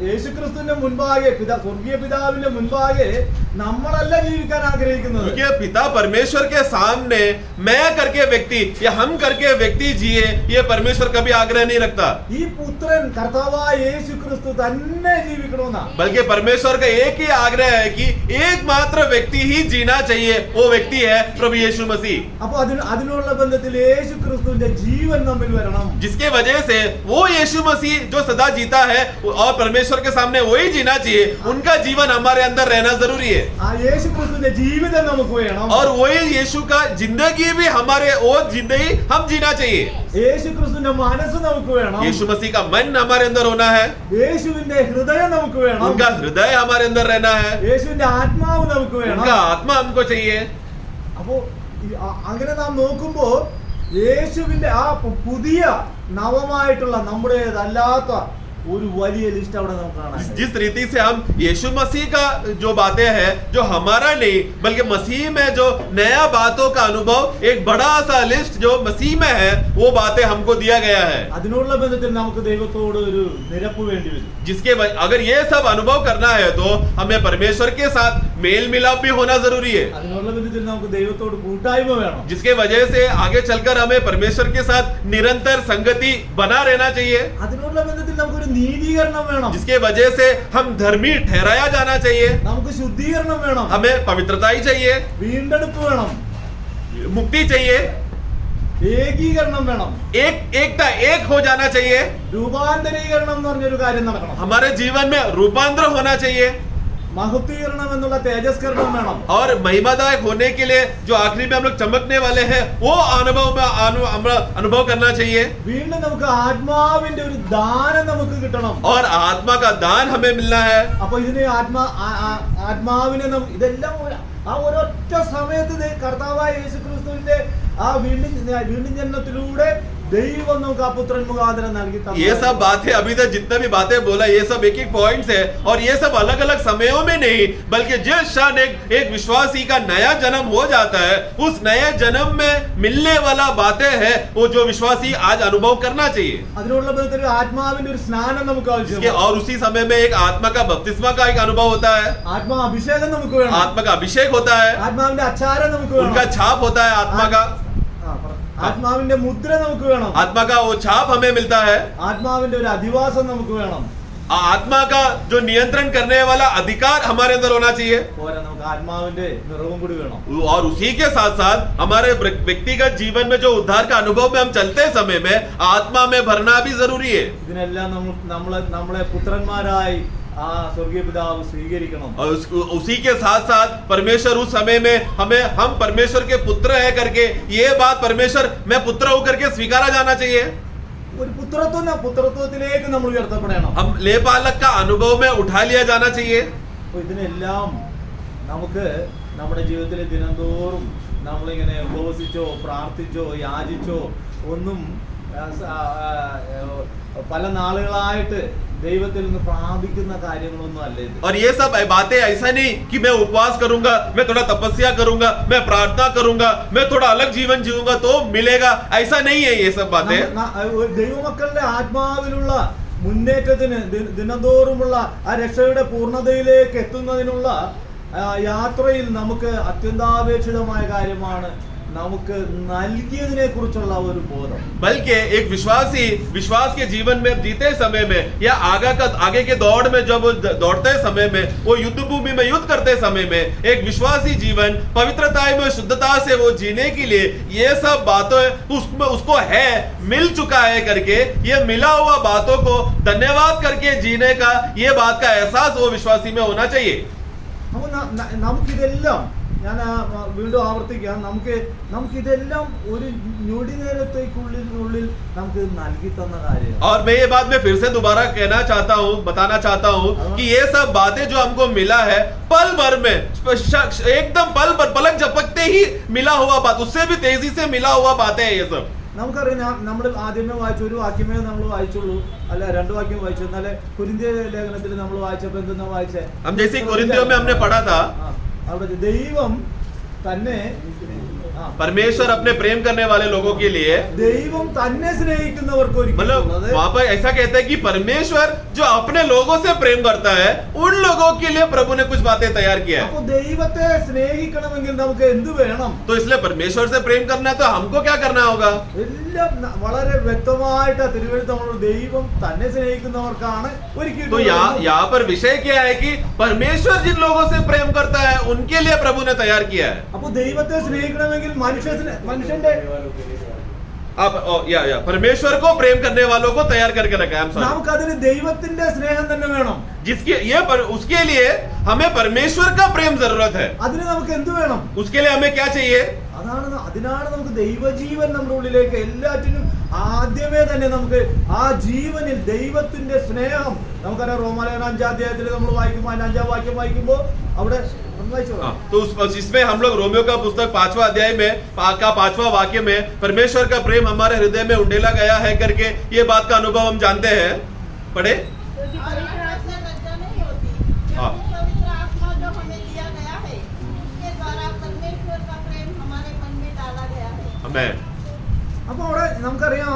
യേശുക്രിസ്തുവിന്റെ മുൻപാകെ സ്വർഗീയ പിതാവിന്റെ മുൻപാകെ നമ്മളല്ല ജീവിക്കാൻ ആഗ്രഹിക്കുന്നത്. क्योंकि पिता परमेश्वर के सामने मैं करके व्यक्ति या हम करके व्यक्ति जिए, ये परमेश्वर कभी आग्रह नहीं रखता. ഈ പുത്രൻ കർത്താവായ യേശുക്രിസ്തു തന്നെ ജീവിക്കണമെന്നാ. बल्कि परमेश्वर का एक ही आग्रह है कि एकमात्र व्यक्ति ही जीना चाहिए, वो व्यक्ति है प्रभु यीशु मसीह. അപ്പൊ അതിനുള്ള ബന്ധത്തിൽ യേശുക്രിസ്തുവിന്റെ ജീവൻ നമ്മിൽ വരണം. जिसके वजह से वो यीशु मसीह जो सदा जीता है और परमेश्वर के सामने वही जीना चाहिए, उनका जीवन हमारे अंदर रहना जरूरी है. ആ യേശുക്രിസ്തുവിന്റെ ജീവിതം നമുക്ക് വേണം. और वही यीशु का जिंदगी भी हमारे वो जिंदगी हम जीना चाहिए. യേശുക്രിസ്തുവിന്റെ മനസ്സ് നമുക്ക് വേണം. यीशु मसीह का मन हमारे अंदर होना है, യേശുവിന്റെ ഹൃദയം നമുക്ക് വേണം. उनका हृदय हमारे अंदर रहना है, യേശുവിന്റെ ആത്മാവ് നമുക്ക് വേണം. उनका आत्मा हमको चाहिए. അപ്പോ അങ്ങനെ നാം നോക്കുമ്പോ യേശുവിന്റെ ആ പുതിയ നവമായിട്ടുള്ള നമ്മുടേതല്ലാത്ത ഒരു വലിയ ലിസ്റ്റ് അവിടെ നമുക്ക് കാണാം. जिस रीति से हम यीशु मसीह का जो बातें हैं, जो हमारा नहीं बल्कि मसीह में जो नया बातों का अनुभव, एक बड़ा सा लिस्ट जो मसीह में है, वो बातें हमको दिया गया है. അതിനുള്ള ബന്ധത്തിൽ നമുക്ക് ദൈവത്തോട് ഒരു നിരപ്പ് വേണ്ടി വരും. जिसके अगर ये सब अनुभव करना है तो हमें परमेश्वर के साथ मेल मिलाप भी होना जरूरी है. അതിനുള്ള ബന്ധത്തിൽ നമുക്ക് ദൈവത്തോട് കൂട്ടായ്മ വേണം. जिसके वजह से आगे चलकर हमें परमेश्वर के साथ निरंतर संगति बना रहना चाहिए. അതിനുള്ള ബന്ധത്തിൽ നമുക്കൊരു നീതീകരണം വേണം. जिसके वजह से हम धर्मी ठहराया जाना चाहिए. നമുക്ക് ശുദ്ധീകരണം വേണം. हमें पवित्रता ही चाहिए, വീണ്ടെടുപ്പ് വേണം. मुक्ति चाहिए, ഏകീകരണം വേണം. एकता एक हो जाना चाहिए. രൂപാന്തരീകരണം എന്ന് പറഞ്ഞൊരു കാര്യം നടക്കണം. हमारे जीवन में रूपांतर होना चाहिए. മഹത്വീകരണം എന്നുള്ള തേജസ്കരണം വേണം. और महिमादायक होने के लिए जो आखिरी में हम लोग चमकने वाले हैं, वो अनुभव में अनुभव करना चाहिए. വീണ്ടും നമുക്ക് ആത്മാവിന്റെ ഒരു ദാനം നമുക്ക് കിട്ടണം. और आत्मा का दान हमें मिलना है. അപ്പൊ ഇതിന് ആത്മാവിനെ ഇതെല്ലാം ആ ഒരൊറ്റ സമയത്ത് കർത്താവായ യേശുക്രിസ്തുവിന്റെ ആ വീണ്ടും ജന്മത്തിലൂടെ ദൈവം നമുക്ക് ആ പുത്രൻ മുഖാന്തരം നൽകി തന്നു. ये सब बातें अभी तक जितने भी बातें बोला, ये सब एक एक पॉइंट्स है, और ये सब अलग अलग समयों में नहीं, बल्कि जिस क्षण एक विश्वासी का नया जन्म हो जाता है, उस नए जन्म में मिलने वाला बातें हैं, वो जो विश्वासी आज अनुभव करना चाहिए. അതിനുള്ള ബന്ധത്തിൽ ആത്മാവിന്റെ ഒരു സ്നാനം നമുക്ക് ആവശ്യമാണ്. और उसी समय में एक आत्मा का बपतिस्मा का एक अनुभव होता है, ആത്മാ അഭിഷേകം നമുക്ക് വേണം. आत्मा का अभिषेक होता है, ആത്മാവിന്റെ അച്ചാരം നമുക്ക് उनका വേണം. छाप होता है आत्मा का. ആത്മാവിന്റെ മുദ്ര നമുക്ക് വേണം. आत्मा का वो छाप हमें मिलता है. ആത്മാവിന്റെ ഒരു അധിവാസം നമുക്ക് വേണം. आत्मा का जो नियंत्रण करने वाला अधिकार हमारे अंदर होना चाहिए. പോരാ, നമുക്ക് ആത്മാവിന്റെ നിറവും കൂടി വേണം. और उसी के साथ साथ हमारे व्यक्तिगत जीवन में जो उद्धार का अनुभव में हम चलते समय में आत्मा में भरना भी जरूरी है. ഇതിനെല്ലാം നമ്മളെ പുത്രന്മാരായി ആ സ്വർഗീയ പിതാവ് സ്വീകരിക്കണം. और उसी के साथ साथ परमेश्वर उस समय में हम परमेश्वर के पुत्र है करके ये बात परमेश्वर मैं पुत्र हूं करके स्वीकारा जाना चाहिए. ഒരു പുത്രത്വത്തിലേക്ക് നമ്മൾ ഉയർത്തപ്പെടണം. हम लेपालक का अनुभव में उठा लिया जाना चाहिए. അപ്പോൾ ഇതിനെല്ലാം നമുക്ക് നമ്മുടെ ജീവിതത്തിലെ ദിനംതോറും നമ്മളിങ്ങനെ ഉപവസിച്ചോ പ്രാർത്ഥിച്ചോ യാചിച്ചോ ഒന്നും പല നാളുകളായിട്ട് ദൈവത്തിൽ നിന്ന് പ്രാപിക്കുന്ന കാര്യങ്ങളൊന്നും അല്ല ഇത്. और ये सब बातें ऐसा नहीं कि मैं उपवास करूंगा, मैं थोड़ा तपस्या करूंगा, मैं प्रार्थना करूंगा, मैं थोड़ा अलग जीवन जीऊंगा तो मिलेगा, ऐसा नहीं है ये सब बातें. ദൈവമക്കളുടെ ആത്മാവിലുള്ള മുന്നേറ്റത്തിന് ദിനംതോറുമുള്ള ആ രക്ഷയുടെ പൂർണ്ണതയിലേക്ക് എത്തുന്നതിനുള്ള യാത്രയിൽ നമുക്ക് അത്യന്താപേക്ഷിതമായ കാര്യമാണ് നമുക്ക് നൽകിയതിനെ കുറിച്ചുള്ള ഒരു ബോധം. बल्कि एक विश्वासी विश्वास के जीवन में जीते समय में या आगे के दौड़ में जब दौड़ते समय में वो युद्ध भूमि में युद्ध करते समय में एक विश्वासी जीवन पवित्रता में शुद्धता से वो जीने के लिए ये सब बातें उसको है मिल चुका है करके ये मिला हुआ बातों को धन्यवाद करके जीने का ये बात का एहसास वो विश्वासी में होना चाहिए. നമുക്കിതെല്ലാം ഞാൻ വീണ്ടും ആവർത്തിക്കാം, നമുക്കിതെല്ലാം ഒരു ഞൊടി നേരത്തേക്കുള്ളിൽ നമുക്ക് നൽകി തന്ന കാര്യം. और मैं ये बात में फिर से दोबारा बताना चाहता हूँ कि ये सब बातें जो हमको मिला है पल भर में एकदम पलक झपकते ही मिला हुआ बात, उससे भी तेजी से मिला हुआ बातें हैं ये सब. നമുക്കറിയാം, നമ്മൾ ആദ്യമേ വായിച്ച ഒരു വാക്യമേ നമ്മൾ വായിച്ചുള്ളൂ, അല്ല 2 വാക്യം വായിച്ചു. എന്നാലേ കൊരിന്ത്യ ലേഖനത്തിൽ നമ്മൾ വായിച്ചപ്പോ എന്തെന്നാ വായിച്ചേ? हम जैसे कोरिन्थियों में हमने पढ़ा था അവിടെ ദൈവം തന്നെ परमेश्वर अपने प्रेम करने वाले लोगों के लिए ദൈവം തന്നെ സ്നേഹിക്കുന്നവർക്ക് मतलब वहाँ पर ऐसा कहता है कि परमेश्वर जो अपने लोगों से प्रेम करता है उन लोगों के लिए प्रभु ने कुछ बातें तैयार किया है. അപ്പോൾ ദൈവത്തെ സ്നേഹിക്കണമെങ്കിൽ നമുക്ക് എന്ത് വേണം? तो इसलिए परमेश्वर से प्रेम करना है तो हमको क्या करना होगा? എല്ലാം വളരെ വ്യക്തമായിട്ട് തിരുവെഴുത്ത് നമ്മളോട് ദൈവം തന്നെ സ്നേഹിക്കുന്നവർക്കാണ് ഒരിക്കലും. तो यहाँ पर विषय क्या है कि परमेश्वर जिन लोगों से प्रेम करता है उनके लिए प्रभु ने तैयार किया है. അപ്പോൾ ദൈവത്തെ സ്നേഹിക്കണമെങ്കിൽ മനുഷ്യന്റെ परमेश्वर को प्रेम करने वालों को तैयार करके रखा है. നമുക്കതിന് ദൈവത്തിന്റെ സ്നേഹം തന്നെ വേണം. उसके लिए हमें परमेश्वर का प्रेम जरूरत है. അതിന് നമുക്ക് എന്ത് വേണം? उसके लिए हमें क्या चाहिए? അതിനാണ് നമുക്ക് ദൈവജീവൻ നമ്മുടെ ഉള്ളിലേക്ക് എല്ലാറ്റിനും ആദ്യമേ തന്നെ നമുക്ക് ആ ജീവനിൽ ദൈവത്തിന്റെ സ്നേഹം നമുക്കറിയാം. റോമാലേഖനം 5-ാം അധ്യായത്തിൽ നമ്മൾ വായിക്കുമ്പോൾ 5-ാം വാക്യം വായിക്കുമ്പോൾ അവിടെ तो इसमें हम लोग रोमियो का पुस्तक 5वां अध्याय में 5वां वाक्य में परमेश्वर का प्रेम हमारे हृदय में उंडेला गया है करके ये बात का अनुभव हम जानते हैं. पढ़े पवित्र आत्मा जो हमें दिया गया है उसके द्वारा परमेश्वर का प्रेम हमारे मन में डाला गया है. आमेन. അപ്പൊ അവിടെ നമുക്കറിയാം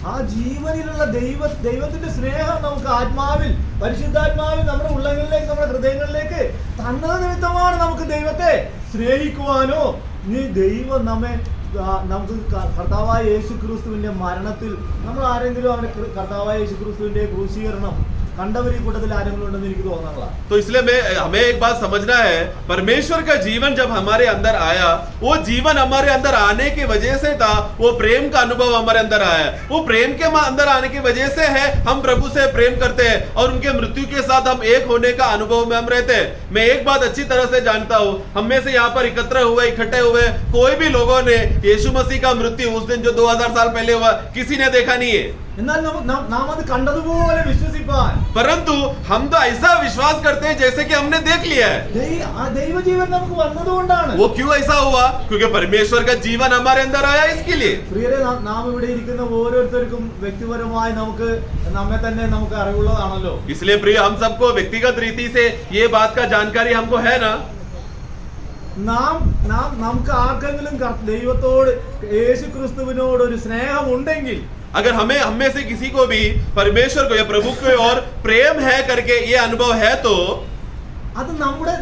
ആ ജീവനിലുള്ള ദൈവത്തിന്റെ സ്നേഹം നമുക്ക് ആത്മാവിൽ പരിശുദ്ധാത്മാവിൽ നമ്മുടെ ഉള്ളങ്ങളിലേക്ക് നമ്മുടെ ഹൃദയങ്ങളിലേക്ക് തന്നത് നിമിത്തമാണ് നമുക്ക് ദൈവത്തെ സ്നേഹിക്കുവാനോ ദൈവം നമുക്ക് കർത്താവായ യേശുക്രിസ്തുവിന്റെ മരണത്തിൽ നമ്മൾ ആരെങ്കിലും അവനെ കർത്താവായ യേശുക്രിസ്തുവിന്റെ ക്രൂശീകരണം कंडवरी കൂട്ടത്തിൽ ആരെങ്കിലും ഉണ്ടെന്ന് എനിക്ക് തോന്നുന്നില്ല. तो इसलिए हमें एक बात समझना है, परमेश्वर का जीवन जब हमारे अंदर आया, वो जीवन हमारे अंदर आने की वजह से था, वो प्रेम का अनुभव हमारे अंदर आया. वो प्रेम के अंदर आने की वजह से है हम प्रभु से प्रेम करते हैं और उनके मृत्यु के साथ हम एक होने का अनुभव में हम रहते हैं. मैं एक बात अच्छी तरह से जानता हूँ, हम में से यहाँ पर इकट्ठे हुए कोई भी लोगों ने यीशु मसीह का मृत्यु उस दिन जो 2000 साल पहले हुआ किसी ने देखा नहीं है. എന്നാൽ നാം അത് കണ്ടതുപോലെ വിശ്വസിപ്പാൻ, परंतु हम तो ऐसा विश्वास करते हैं जैसे कि हमने देख लिया है. ദൈവജീവൻ നമുക്ക് വന്നതുകൊണ്ടാണ്. वो क्यों ऐसा हुआ? क्योंकि परमेश्वर का जीवन हमारे अंदर आया इसके लिए. പ്രിയരെ, നാം ഇവിടെ ഇരിക്കുന്ന ഓരോരുത്തർക്കും വ്യക്തിപരമായി നമ്മെ തന്നെ നമുക്ക് അറിവുള്ളതാണല്ലോ. इसलिए प्रिय हम सबको व्यक्तिगत रीति से ये बात का जानकारी हमको है ना. നമുക്ക് ആർക്കെങ്കിലും ദൈവത്തോട് യേശുക്രിസ്തുവിനോട് ഒരു സ്നേഹം ഉണ്ടെങ്കിൽ, अगर हम में से किसी को भी परमेश्वर को या प्रभु को और प्रेम है करके ये अनुभव है तो അത് നമ്മുടെ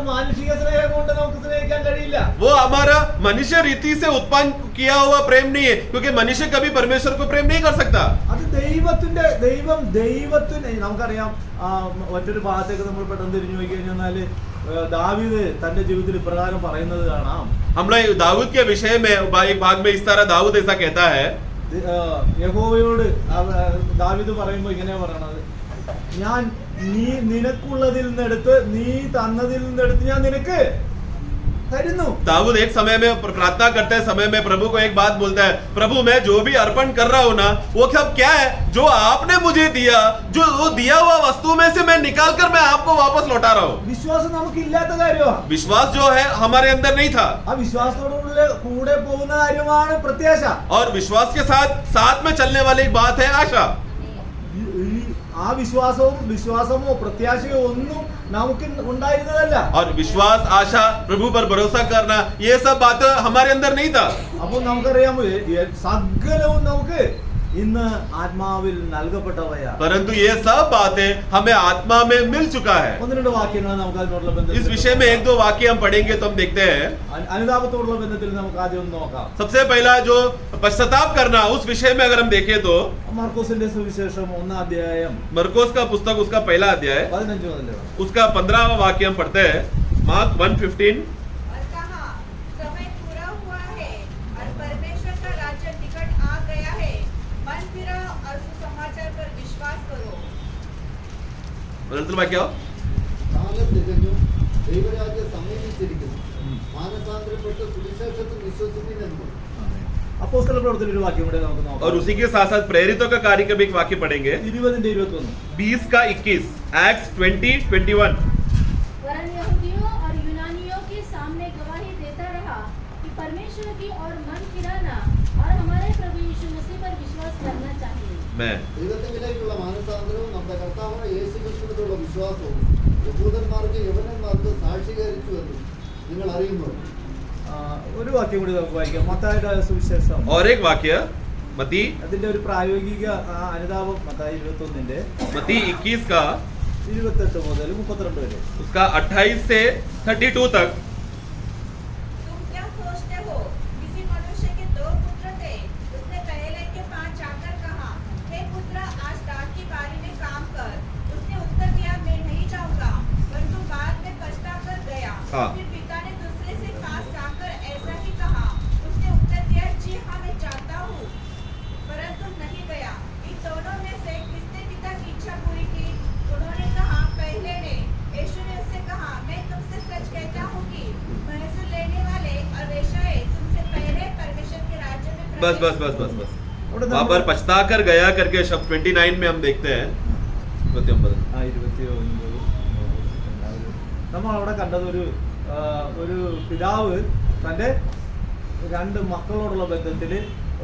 മാനുഷിക സ്നേഹം കൊണ്ട് നമുക്ക് സ്നേഹിക്കാൻ കഴിയില്ല. वो हमारा मनुष्य रीति से उत्पन्न किया हुआ प्रेम नहीं है, क्योंकि मनुष्य कभी परमेश्वर को प्रेम नहीं कर सकता. അത് ദൈവത്തിന് നമുക്കറിയാം. മറ്റൊരു ഭാഗത്തേക്ക് നമ്മൾ പെട്ടെന്ന് തിരിഞ്ഞു പോയി കഴിഞ്ഞാല് ദാവീദ് തന്റെ ജീവിതത്തിൽ ഇപ്രകാരം പറയുന്നത് കാണാം. हम लोग दाऊद के विषय में एक भाग में इस तरह दाऊद ऐसा कहता है. യഹോവയോട് ദാവീദ് പറയുമ്പോൾ ഇങ്ങനെ പറയണത്, ഞാൻ നിനക്കുള്ളതിൽ നിന്നെടുത്ത് നീ തന്നതിൽ നിന്നെടുത്ത് ഞാൻ നിനക്ക് തരുന്നു. दाऊद एक समय में प्रार्थना करते समय में प्रभु को एक बात बोलता है, प्रभु मैं जो भी अर्पण कर रहा हूँ ना वो सब क्या है जो आपने मुझे दिया, जो वो दिया हुआ वस्तु में से मैं निकाल कर मैं आपको वापस लौटा रहा हूँ. വിശ്വാസം നമുക്ക് ഇല്ലാത്ത കാര്യമാണ്. विश्वास जो है हमारे अंदर नहीं था ആ വിശ്വാസത്തോടുള്ള കൂടെ പോകുന്ന കാര്യമാണ് പ്രത്യാശ. और विश्वास के साथ में चलने वाली एक बात है आशा. ആ വിശ്വാസമോ പ്രത്യാശയോ ഒന്നും നമുക്ക് ഉണ്ടായിരുന്നതല്ല. और विश्वास आशा प्रभु पर भरोसा करना ये सब बातें हमारे अंदर नहीं था. അപ്പോൾ നമുക്കറിയാമോ സകലവും നമുക്ക് ഇന്ന് ആത്മാവിൽ നൽകപ്പെട്ടവയാണ്. परंतु ये सब बातें हमें आत्मा में मिल चुका है. ഒന്ന് രണ്ട് വാക്യങ്ങൾ നമുക്ക് അതിനോടുള്ള इस ബന്ധത്തിൽ विषय में एक दो वाक्य हम पढ़ेंगे तो हम देखते हैं. അനുതാപത്തോടുള്ള ബന്ധത്തിൽ നമുക്ക് ആദ്യം ഒന്ന് നോക്കാം. सबसे पहला जो पश्चाताप करना उस विषय में अगर हम देखें तो മർക്കോസിന്റെ സുവിശേഷം 1-ാം അധ്യായം मरकोस का पुस्तक उसका पहला अध्याय 15 മുതൽ उसका 15वां वाक्य हम पढ़ते हैं. मार्क 1:15. और कहा, समय पूरा हुआ है और परमेश्वर का राज्य निकट आ गया है, मन फिराओ और सुसमाचार पर विश्वास करो. अनंतर वाक्य കാലം തികഞ്ഞു, ദൈവരാജ്യം സമീപിച്ചിരിക്കുന്നു, മാനസാന്തരപ്പെട്ട് സുവിശേഷത്തിൽ വിശ്വസിക്കുന്നെന്നും. അപ്പോസ്തല പ്രവർത്തനത്തിൽ ഒരു വാക്യം കൂടെ നമുക്ക് നോക്കാം. और उसी के साथ साथ प्रेरितों का कार्य का भी एक वाक्य पढ़ेंगे. 20-21 20 का 21 एक्ट्स 20:21. वरन यहूदियों और यूनानियों के सामने गवाही देता रहा कि परमेश्वर की ओर मन फिराना और हमारे प्रभु यीशु मसीह पर विश्वास करना चाहिए. मैं ദൈവത്തിലേക്കുള്ള മാനസാന്തരവും നമ്മുടെ കർത്താവായ യേശുക്രിസ്തുവിലുള്ള വിശ്വാസവും യഹൂദന്മാർക്ക് യവനന്മാർക്ക് സാക്ഷീകരിച്ചുവെന്നും നിങ്ങൾ അറിയുന്നു. ഒരു വാക്യം കൂടി നമുക്ക് വായിക്കാം. മത്തായിയുടെ സുവിശേഷം और एक वाक्य मती അതിന്റെ ഒരു പ്രായോഗിക അനുതാപം മത്തായി 21-ന്റെ मती 21 का 28 മുതൽ 32 വരെ. उसका 28 से 32 तक. तुम क्या सोचते हो? किसी मनुष्य के 2 पुत्र थे. उसने पहले के 5 जाकर कहा, हे पुत्र, आज डाक की बारी में काम कर. उसने उत्तर दिया, मैं नहीं जाऊंगा. परंतु बाद में पछता कर गया. हाँ. फिर पिता ने दूसरे से पास जाकर ऐसा ही कहा. उसने उत्तर दिया, जी हाँ, मैं चाहता हूँ, परंतु नहीं गया. इन दोनों में से किसने पिता की इच्छा पूरी की? उन्होंने कहा, पहले ने. यीशु ने उससे कहा, मैं तुमसे सच कहता हूँ कि महसूल लेने वाले और वेश्याएं तुमसे पहले परमेश्वर के राज्य में बस प्रवेश बस बस बस बस അവിടെ वहां पर पछता कर गया करके शब्द 29 में हम देखते हैं. 29. 29 നമ്മൾ അവിടെ കണ്ടത് ഒരു പിതാവ് തന്റെ 2 മക്കളോടുള്ള ബന്ധത്തിൽ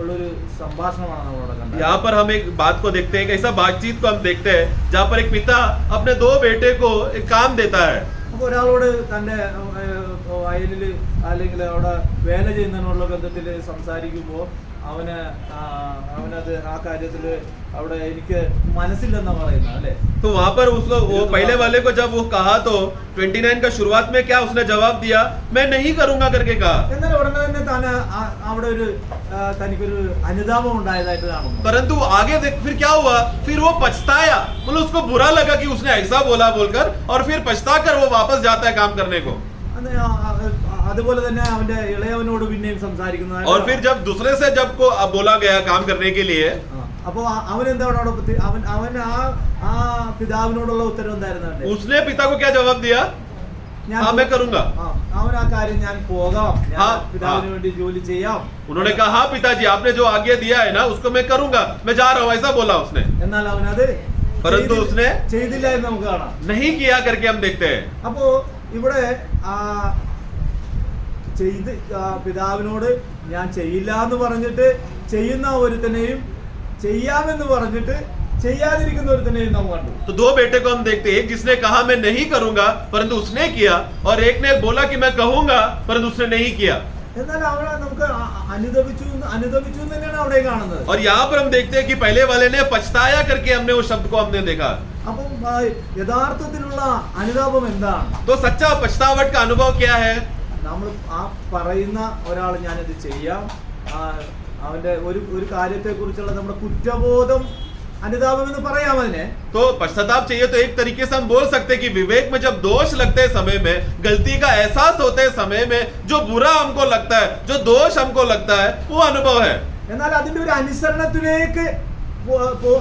ഉള്ളൊരു സംഭാഷണമാണ് നമ്മൾ അവിടെ കണ്ടത്. यहाँ पर हम एक बात को देखते हैं, एक ऐसा बातचीत को हम देखते हैं जहाँ पर एक पिता अपने 2 बेटे को एक काम देता है. അപ്പൊ ഒരാളോട് തന്റെ വയലിൽ അല്ലെങ്കിൽ അവിടെ വേല ചെയ്യുന്നതിനുള്ള ബന്ധത്തിൽ സംസാരിക്കുമ്പോൾ അവനത് ആ കാര്യത്തില് അവിടെ എനിക്ക് മനസ്സില്ലെന്നാ പറയുന്നത് അല്ലെ. तो वहां पर उसको वो पहले वाले को जब वो कहा तो 29 का शुरुआत में क्या उसने जवाब दिया, मैं नहीं करूंगा करके कहा. എന്നാൽ ഉടനെ തന്നെ അവിടെ തനിക്കൊരു അനുതാപം ഉണ്ടായതായിട്ട് കാണുന്നു. परंतु आगे देख फिर क्या हुआ, फिर वो पछताया, मतलब उसको बुरा लगा कि उसने ऐसा बोला बोलकर, और फिर पछता कर वो वापस जाता है काम करने को. അതുപോലെ തന്നെ അവന്റെ ഇളയവനോട് പിന്നെയും സംസാരിക്കുന്നത്. और फिर जब दूसरे से जब को बोला गया काम करने के लिए, അപ്പൊ അവൻ എന്താ അവൻ ആ പിതാവിനോടുള്ള ഉത്തരവ് എന്തായിരുന്നു? उसने पिता को क्या जवाब दिया, हाँ मैं करूंगा. അവൻ ആ കാര്യം ഞാൻ പോകാം, हाँ, പിതാവിന് വേണ്ടി ജോലി ചെയ്യാം. उन्होंने कहा हाँ पिताजी आपने जो आज्ञा दिया है ना उसको मैं करूंगा, मैं जा रहा हूँ, ऐसा बोला उसने. എന്നാൽ അവനത് परंतु उसने ചെയ്തില്ല എന്ന് നമുക്ക് കാണാം. नहीं किया करके हम देखते हैं. അപ്പോ ഇവിടെ പിതാവിനോട് ഞാൻ ചെയ്യില്ല എന്ന് പറഞ്ഞിട്ട് ചെയ്യുന്ന ഒരുത്തനെയും ചെയ്യാമെന്ന് പറഞ്ഞിട്ട് ചെയ്യാതിരിക്കുന്ന ഒരുത്തനെയും നാം കണ്ടു. तो 2 बेटे को हम देखते हैं, एक जिसने कहा मैं नहीं करूंगा परंतु उसने किया, और एक ने बोला कि मैं कहूंगा परंतु उसने नहीं किया. എന്നാൽ അവിടെ നമുക്ക് അനുദപിച്ചു എന്ന് തന്നെയാണ് അവിടെ കാണുന്നത്. और यहाँ पर हम देखते हैं कि पहले वाले ने पछताया करके हमने उस शब्द को हमने देखा. അപ്പം യഥാർത്ഥത്തിലുള്ള അനുതാപം എന്താണ്? तो सच्चा पछतावट का अनुभव क्या है? നമ്മൾ ആ പറയുന്ന ഒരാൾ ഞാനിത് ചെയ്യാം, അവന്റെ ഒരു കാര്യത്തെ കുറിച്ചുള്ള നമ്മുടെ കുറ്റബോധം അനുതാപം എന്ന് പറയാം അതിനെ. तो पश्चाताप चाहिए तो एक तरीके से हम बोल सकते हैं कि विवेक में जब दोष लगते समय में, गलती का एहसास होते समय में जो बुरा हमको लगता है, जो दोष हमको लगता है, वो अनुभव है. എന്നാൽ അതിന്റെ ഒരു അനുസരണത്തിലേക്ക്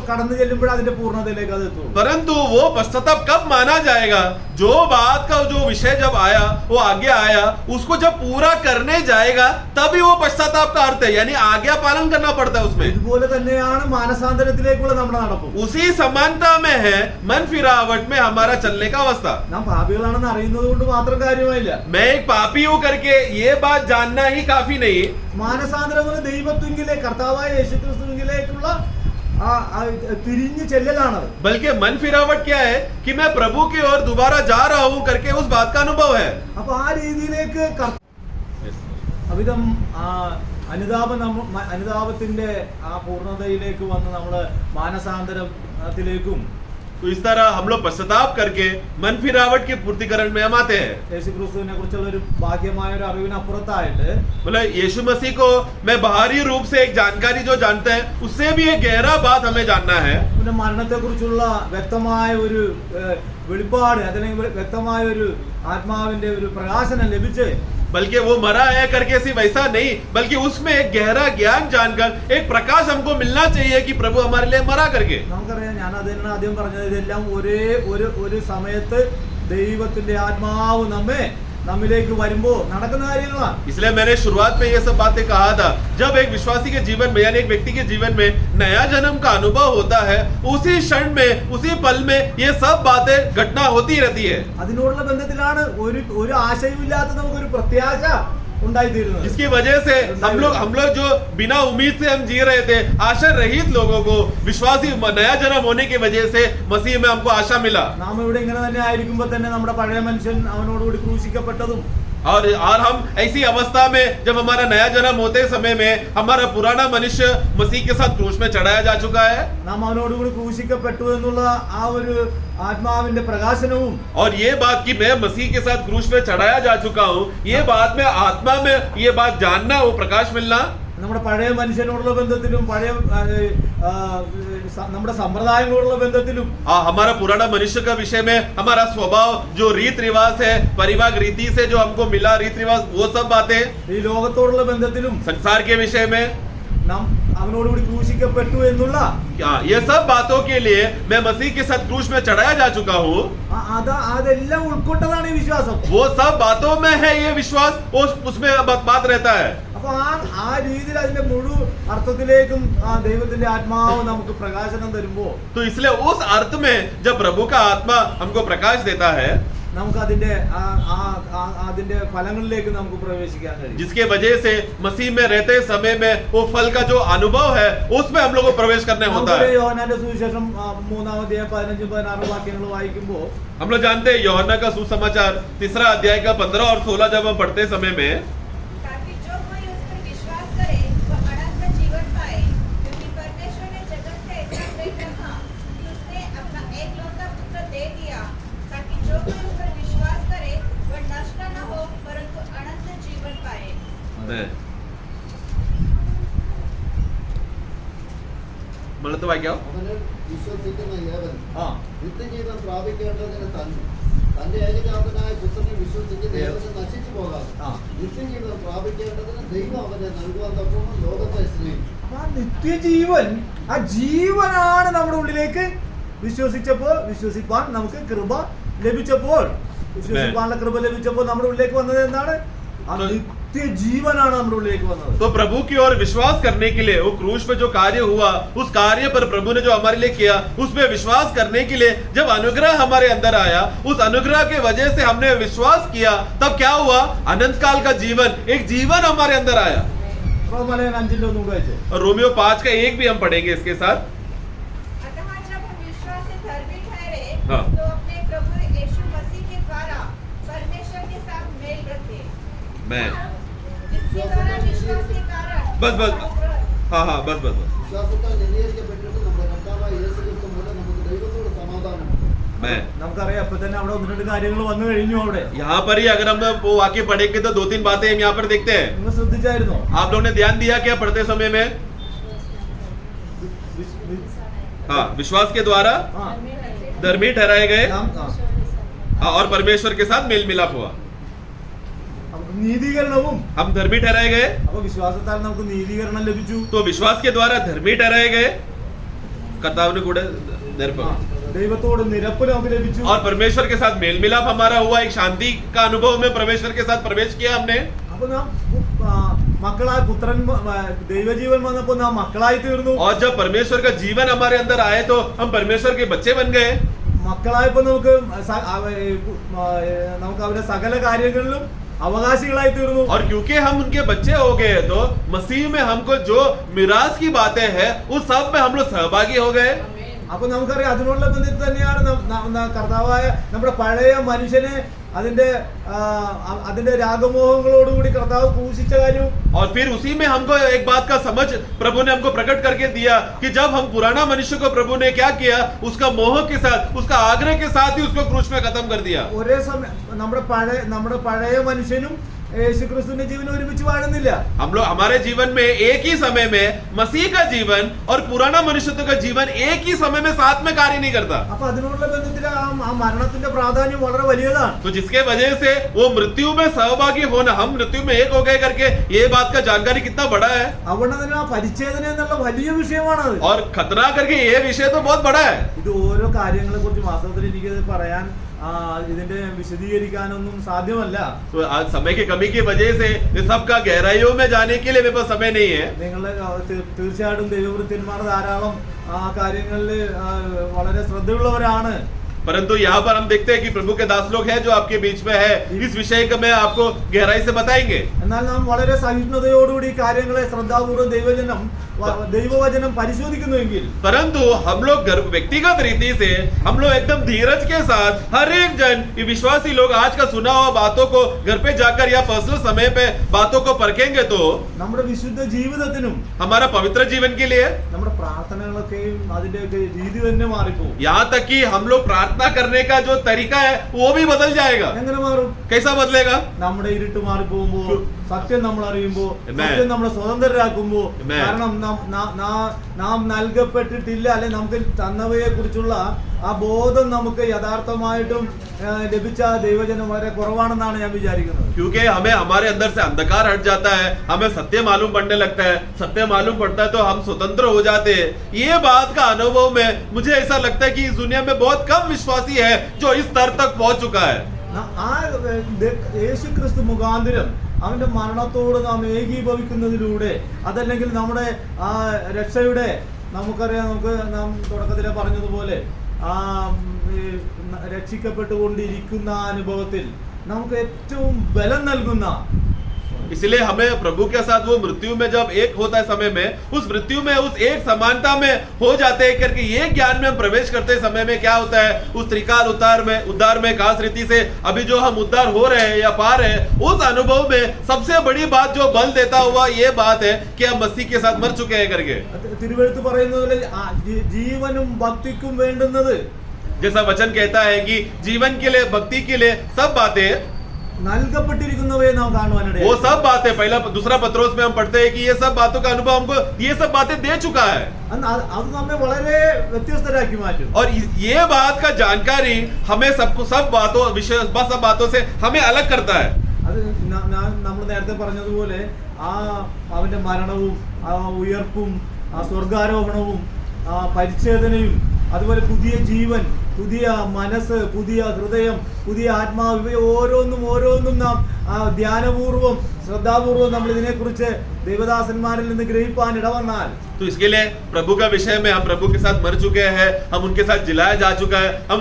കടന്നു ചെല്ലുമ്പോൾ അതിന്റെ പൂർണ്ണതയിലേക്ക് അത് എത്തും. परंतु वो पश्चाताप कब माना जाएगा? जो बात का जो विषय जब आया, वो आज्ञा आया, उसको जब पूरा करने जाएगा तभी वो पश्चाताप का अर्थ है, यानी आज्ञा पालन करना पड़ता है उसमें। ഇതുപോലെ തന്നെയാണ് മാനസാന്തരത്തിലേക്കുള്ള നമ്മുടെ നടപ്പ്. उसी समानता में है मन फिरावट में हमारा चलने का अवस्था। നാം പാപികളാണെന്ന് അറിയുന്നത് കൊണ്ട് മാത്രം കാര്യമായില്ല. मैं एक पापी हूं करके ये बात जानना ही काफी नहीं। മാനസാന്തരം എന്ന ദൈവത്വങ്കിലേക്ക്, കർത്താവായ യേശുക്രിസ്തുവിലേക്കുള്ള തിരിഞ്ഞു ചെല്ലലാണ്. बल्कि मन फिरावट क्या है कि मैं प्रभु की ओर दोबारा जा रहा हूं करके उस बात का अनुभव है। അപ്പൊ ആ രീതിയിലേക്ക് അവിധം അനുതാപത്തിന്റെ ആ പൂർണ്ണതയിലേക്ക് വന്ന് നമ്മള് മാനസാന്തരത്തിലേക്കും तो इस तरह हम लोग पश्चाताप करके मन फिरावट के पूर्तिकरण में हम आते हैं। യേശുക്രിസ്തുവിനെ കുറിച്ചുള്ള ഒരു ഭാഗ്യമായ ഒരു അറിവിനപ്പുറത്തായിട്ട് मतलब यीशु मसीह को मैं बाहरी रूप से एक जानकारी जो जानते हैं, उससे भी एक गहरा बात हमें जानना है। പിന്നെ മരണത്തെ കുറിച്ചുള്ള വ്യക്തമായ ഒരു വെളിപ്പാട്, അല്ലെങ്കിൽ വ്യക്തമായ ഒരു ആത്മാവിന്റെ ഒരു പ്രകാശനം ലഭിച്ച്, बल्कि वो मरा है करके सिर्फ ऐसा नहीं, बल्कि उसमें एक गहरा ज्ञान जानकर एक प्रकाश हमको मिलना चाहिए कि प्रभु हमारे लिए मरा करके। നമുക്കറിയാം, ഞാൻ അതിനാണ് ആദ്യം പറഞ്ഞത്, ഇതെല്ലാം ഒരു സമയത്ത് ദൈവത്തിന്റെ ആത്മാവ് നമ്മിലേക്ക് വരുമ്പോ നടക്കുന്ന കാര്യങ്ങളാണ്. इसलिए मैंने शुरुआत में ये सब बातें कहा था, जब एक विश्वासी के जीवन में यानी एक व्यक्ति के जीवन में नया जन्म का अनुभव होता है, उसी क्षण में उसी पल में ये सब बातें घटना होती रहती है। അതിനോടുള്ള ബന്ധത്തിലാണ് ഒരു ആശയമില്ലാത്ത നമുക്കൊരു പ്രത്യാശ ഉണ്ടായിത്തീരുന്നത്. जिसकी वजह से हम लोग जो बिना उम्मीद से हम जी रहे थे, आशा रहित लोगों को विश्वासी नया जन्म होने की वजह से मसीह में हमको आशा मिला। നാം ഇവിടെ ഇങ്ങനെ തന്നെ ആയിരിക്കുമ്പോൾ തന്നെ നമ്മുടെ പഴയ മനുഷ്യൻ അവനോടുകൂടി ക്രൂശിക്കപ്പെട്ടതും, और हम ऐसी अवस्था में जब हमारा नया जन्म होते समय में हमारा पुराना मनुष्य मसीह के साथ क्रूस में चढ़ाया जा चुका है, നാം അവനോടുകൂടി ക്രൂശിക്കപ്പെട്ടു എന്നുള്ള ആ ഒരു ആത്മാവിന്റെ പ്രകാശനവും, और ये बात कि मैं मसीह के साथ क्रूस में चढ़ाया जा चुका हूँ, ये बात में आत्मा में ये बात जानना, वो प्रकाश मिलना, നമ്മുടെ പഴയ മനുഷ്യനോടുള്ള ബന്ധത്തിലും പഴയ നമ്മുടെ സമ്പ്രദായങ്ങളോടുള്ള ബന്ധത്തിലും, हमारा पुराना मनुष्य का विषय में हमारा स्वभाव जो रीत रिवाज है, परिवार रीति से जो हमको मिला रीत रिवाज, वो सब बातें, ഈ ലോകത്തോടുള്ള ബന്ധത്തിലും संसार के विषय में, നാം അവനോടുകൂടി ക്രൂശിക്കപ്പെട്ടു എന്നുള്ള ये सब बातों के लिए मैं मसीह के साथ क्रूस में चढ़ाया जा चुका हूँ, അതെല്ലാം ഉൾക്കൊണ്ടതാണ് ഈ വിശ്വാസം. वो सब बातों में है ये विश्वास, उसमें बात रहता है। അപ്പൊ ആ രീതിയിൽ അതിന്റെ മുഴുവൻ അർത്ഥത്തിലേക്കും ആ ദൈവത്തിന്റെ ആത്മാവ് നമുക്ക് പ്രകാശനം തരുമ്പോ, तो इसलिए उस अर्थ में जब प्रभु का आत्मा हमको प्रकाश देता है, നമുക്ക് അതിന്റെ ഫലങ്ങളിലേക്ക് നമുക്ക് പ്രവേശിക്കാൻ കഴിയും. जिसके वजह से मसीह में रहते समय में वो फल का जो अनुभव है उसमें हम लोग को प्रवेश करने होता है। യോഹന്നാന്റെ സുവിശേഷം 3-ാം അധ്യായം 15-16 വാക്യങ്ങൾ വായിക്കുമ്പോ हम लोग जानते हैं यूहन्ना का सुसमाचार 3 अध्याय का 15 और 16 जब हम पढ़ते समय में, ताकि जो कोई उस पर विश्वास करे वह अनंत जीवन पाए, क्योंकि परमेश्वर ने जगत से ऐसा प्रेम रखा कि उसने अपना एकलौता पुत्र दे दिया, ताकि जो कोई उस पर विश्वास करे वह नष्ट न हो परंतु अनंत जीवन पाए। मतलब तो भाई क्या അവനെ വിശ്വസിക്കുന്ന ഏവൻ ആ നിത്യജീവൻ പ്രാപിക്കേണ്ടതിന് തന്റെ ഏകജാതനായ പുത്രനെ വിശ്വസിക്കുന്ന ഏവന് നശിച്ചു പോകാതെ ആ നിത്യജീവൻ പ്രാപിക്കേണ്ടതിന് ദൈവം അവനെ നൽകുവാൻ തക്കവണ്ണം ലോകത്തെ സ്നേഹിച്ചു. അപ്പൊ ആ നിത്യജീവൻ, ആ ജീവനാണ് നമ്മുടെ ഉള്ളിലേക്ക് വിശ്വസിപ്പാൻ നമുക്ക് കൃപ ലഭിച്ചപ്പോൾ, വിശ്വസിപ്പാനുള്ള കൃപ ലഭിച്ചപ്പോൾ നമ്മുടെ ഉള്ളിലേക്ക് വന്നത് എന്താണ്? ആ നിത്യജീവനാണ് നമ്മുടെ ഉള്ളിലേക്ക് വന്നത്. तो प्रभु की ओर विश्वास करने के लिए वो क्रूस पे जो कार्य हुआ, उस कार्य पर प्रभु ने जो हमारे लिए किया, उस पे विश्वास करने के लिए जब अनुग्रह हमारे अंदर आया, उस अनुग्रह के वजह से हमने विश्वास किया, तब क्या हुआ? अनंत काल का जीवन, एक जीवन हमारे अंदर आया। റോമാലേഖനം 5-ന്റെ 1 വായിച്ചേ. और रोमियो 5 का 1 भी हम पढ़ेंगे इसके साथ। अतः जब हम विश्वास से धर्मी ठहरे हाँ। तो अपने प्रभु यीशु मसीह के द्वारा परमेश्वर के साथ मेल रखे, मैं जिसके द्वारा विश्वास के कारण बस हाँ बस വിശ്വാസത്താൽ നീതീകരിക്കപ്പെട്ടിട്ട് നമ്മുടെ കർത്താവായ യേശുക്രിസ്തു മൂലം നമുക്ക് ദൈവത്തോട് സമാധാനം. मैं നമുക്കറിയാം അപ്പൊ തന്നെ അവിടെ 1-2 കാര്യങ്ങൾ വന്നു കഴിഞ്ഞു. അവിടെ यहाँ पर ही अगर हम वो वाक्य पढ़ेंगे तो 2-3 बातें हम यहाँ पर देखते हैं। നിങ്ങൾ ശ്രദ്ധിച്ചായിരുന്നോ? आप लोगों ने ध्यान दिया क्या पढ़ते समय में? हाँ, विश्वास के द्वारा ആ धर्मी ठहराए गए നാം- ആ. और परमेश्वर के साथ मेल मिलाप हुआ। നീതീകരണവും. हम धर्मी ठहराए गए, അപ്പൊ വിശ്വാസത്താൽ നമുക്ക് നീതീകരണം ലഭിച്ചു. तो विश्वास के द्वारा धर्मी ठहराए गए, കർത്താവിന് കൂടെ നിരപ്പ്, ദൈവത്തോട് നിരപ്പ് നമുക്ക് ലഭിച്ചു. और परमेश्वर के साथ मेल मिलाप हमारा हुआ, एक शांति का अनुभव में परमेश्वर के साथ प्रवेश किया हमने. അപ്പൊ നാം മക്കളായി പുത്രൻ ദൈവജീവൻ വന്നപ്പോ നാം മക്കളായി തീർന്നു. और जब परमेश्वर का जीवन हमारे अंदर आए तो हम परमेश्वर के बच्चे बन गए. മക്കളായപ്പോ നമുക്ക് അവരുടെ സകല കാര്യങ്ങളിലും അവകാശികളായി തീർന്നു. और क्योंकि हम उनके बच्चे हो गए तो मसीह में हमको जो मिरास की बातें हैं उस सब में हम लोग सहभागी हो गए. അപ്പൊ നമുക്കറിയാം അതിനുള്ള ബന്ധത്തിൽ തന്നെയാണ് കർത്താവായ നമ്മുടെ പഴയ മനുഷ്യനെ അതിന്റെ രാഗമോഹങ്ങളോടുകൂടി കർത്താവ് ക്രൂശിച്ച കാര്യവും. और फिर उसी में हमको एक बात का समझ प्रभु ने हमको प्रकट करके दिया कि जब हम पुराना मनुष्य को प्रभु ने क्या किया, उसका मोह के साथ, उसका आग्रह के साथ ही उसको क्रूस में खत्म कर दिया. ഒരേ സമയം നമ്മുടെ പഴയ മനുഷ്യനും യേശുക്രിസ്തുവിന്റെ ജീവൻ ഒരുമിച്ച് വാഴുന്നില്ല. हम लोग हमारे जीवन में एक ही समय में मसीह का जीवन और पुराना मनुष्यत्व का जीवन एक ही समय में साथ में कार्य नहीं करता. അപ്പൊ അതിനുള്ള ബന്ധത്തിൽ ആ മരണത്തിന്റെ പ്രാധാന്യം വളരെ വലിയതാണ്. तो जिसके वजह से वो मृत्यु में सहभागी होना, हम मृत्यु में एक हो गए करके ये बात का जानकारी कितना बड़ा है. അവിടെ തന്നെ ആ പരിച്ഛേദന എന്നുള്ള വലിയ വിഷയമാണത്. और खतरा करके ये विषय तो बहुत बड़ा है. ഇത് ഓരോ കാര്യങ്ങളെ കുറിച്ച് വാസ്തവത്തിൽ എനിക്ക് പറയാൻ ഇതിന്റെ വിശദീകരിക്കാനൊന്നും സാധ്യമല്ല. तो आज समय की कमी की वजह से इस सब का गहराइयों में जाने के लिए मेरे पास समय नहीं है. നിങ്ങളെ തീർച്ചയായിട്ടും ദൈവവൃത്യന്മാർ ധാരാളം ആ കാര്യങ്ങളിൽ വളരെ ശ്രദ്ധയുള്ളവരാണ്. परंतु यहाँ पर हम देखते हैं कि प्रभु के दास लोग हैं जो आपके बीच में है. इस विषय को मैं आपको गहराई से बताएंगे. എന്നാൽ നാം വളരെ സഹിഷ്ണുതയോടുകൂടി കാര്യങ്ങളെ ശ്രദ്ധാപൂർവ്വം ദൈവവചനം പരിശോധിക്കുന്നുവെങ്കിൽ, परंतु हम लोग व्यक्तिगत रीति से हम लोग एकदम धीरज के साथ हर एक जन ये विश्वासी लोग आज का सुना हुआ बातों को घर पे जाकर या पर्सनल समय पे बातों को परखेंगे तो നമ്മുടെ വിശുദ്ധ ജീവിതത്തിനും हमारा पवित्र जीवन के लिए, നമ്മുടെ പ്രാർത്ഥനകളൊക്കെയും അതിന്റെയൊക്കെ രീതി തന്നെ മാറിപ്പോകും. यहाँ तक कि हम लोग प्रार्थना करने का जो तरीका है वो भी बदल जाएगा. എങ്ങനെ മാറും? कैसा बदलेगा? നമ്മുടെ ഇരുട്ട് മാറിപ്പോകുമ്പോ, സത്യം നമ്മൾ അറിയുമ്പോ, Amen. സത്യം നമ്മളെ സ്വതന്ത്രരാക്കുമ്പോ, Amen. കാരണം നാം നൽകപ്പെട്ടിട്ടില്ല, അല്ലെ നമുക്ക് തന്നവയെ കുറിച്ചുള്ള ആ ബോധം നമുക്ക് യഥാർത്ഥമായിട്ടും ലഭിച്ച ദൈവജനം വളരെ കുറവാണെന്നാണ് ഞാൻ വിചാരിക്കുന്നത്. क्योंकि हमें हमारे अंदर से अंधकार हट जाता है, हमें सत्य मालूम पड़ने लगता है, सत्य मालूम पड़ता है तो हम स्वतंत्र हो जाते हैं. ये बात का अनुभव में मुझे ऐसा लगता है कि इस दुनिया में बहुत कम विश्वासी है जो इस स्तर तक पहुंच चुका है. ആ യേശുക്രിസ്തു മുഖാന്തരം അവന്റെ മരണത്തോട് നാം ഏകീഭവിക്കുന്നതിലൂടെ, അതല്ലെങ്കിൽ നമ്മുടെ ആ രക്ഷയുടെ, നമുക്കറിയാം, നാം തുടക്കത്തിലെ പറഞ്ഞതുപോലെ ആ രക്ഷിക്കപ്പെട്ടുകൊണ്ടിരിക്കുന്ന അനുഭവത്തിൽ നമുക്ക് ഏറ്റവും ബലം നൽകുന്ന, इसलिए हमें प्रभु के साथ वो मृत्यु में जब एक होता है समय में, उस मृत्यु में उस एक समानता में हो जाते हैं करके ये ज्ञान में हम प्रवेश करते समय में क्या होता है, उस त्रिकाल उद्धार में खास रीति से अभी जो हम उद्धार हो रहे हैं या पा रहे हैं, उस अनुभव में सबसे बड़ी बात जो बल देता हुआ ये बात है कि हम मसीह के साथ मर चुके हैं करके. തിരുവെഴുത്ത് പറയുന്നതുപോലെ ജീവനും ഭക്തിക്കും വേണ്ടുന്നത്, जैसा वचन कहता है कि जीवन के लिए, भक्ति के लिए सब बातें നൽകപ്പെട്ടിരിക്കുന്നവയെ നാം കാണുവാനിടയായി. वो सब बातें, पहला दूसरा पत्रोस में हम पढ़ते हैं कि ये सब बातों का अनुभव हमको ये सब बातें दे चुका है. അത് നമ്മെ വളരെ വ്യത്യസ്തരാക്കി മാറ്റും. और ये बात का जानकारी हमें सबको सब बातों से हमें अलग करता है. അത് നമ്മൾ നേരത്തെ പറഞ്ഞതുപോലെ ആ അവന്റെ മരണവും ആ ഉയർപ്പും ആ സ്വർഗാരോഹണവും ആ പരിച്ഛേദനയും, അതുപോലെ പുതിയ ജീവൻ, പുതിയ മനസ്സ്, പുതിയ ഹൃദയം, പുതിയ ആത്മാവ്, ഇവ ഓരോന്നും നാം ധ്യാനപൂർവ്വം ശ്രദ്ധാപൂർവ്വം നമ്മൾ ഇതിനെക്കുറിച്ച് ദൈവദാസന്മാരിൽ നിന്ന് ഗ്രഹിപ്പാൻ ഇടവന്നാൽ, तो इसके लिए प्रभु का विषय में हम प्रभु के साथ मर चुके हैं, हम उनके साथ जिलाया जा चुका है, हम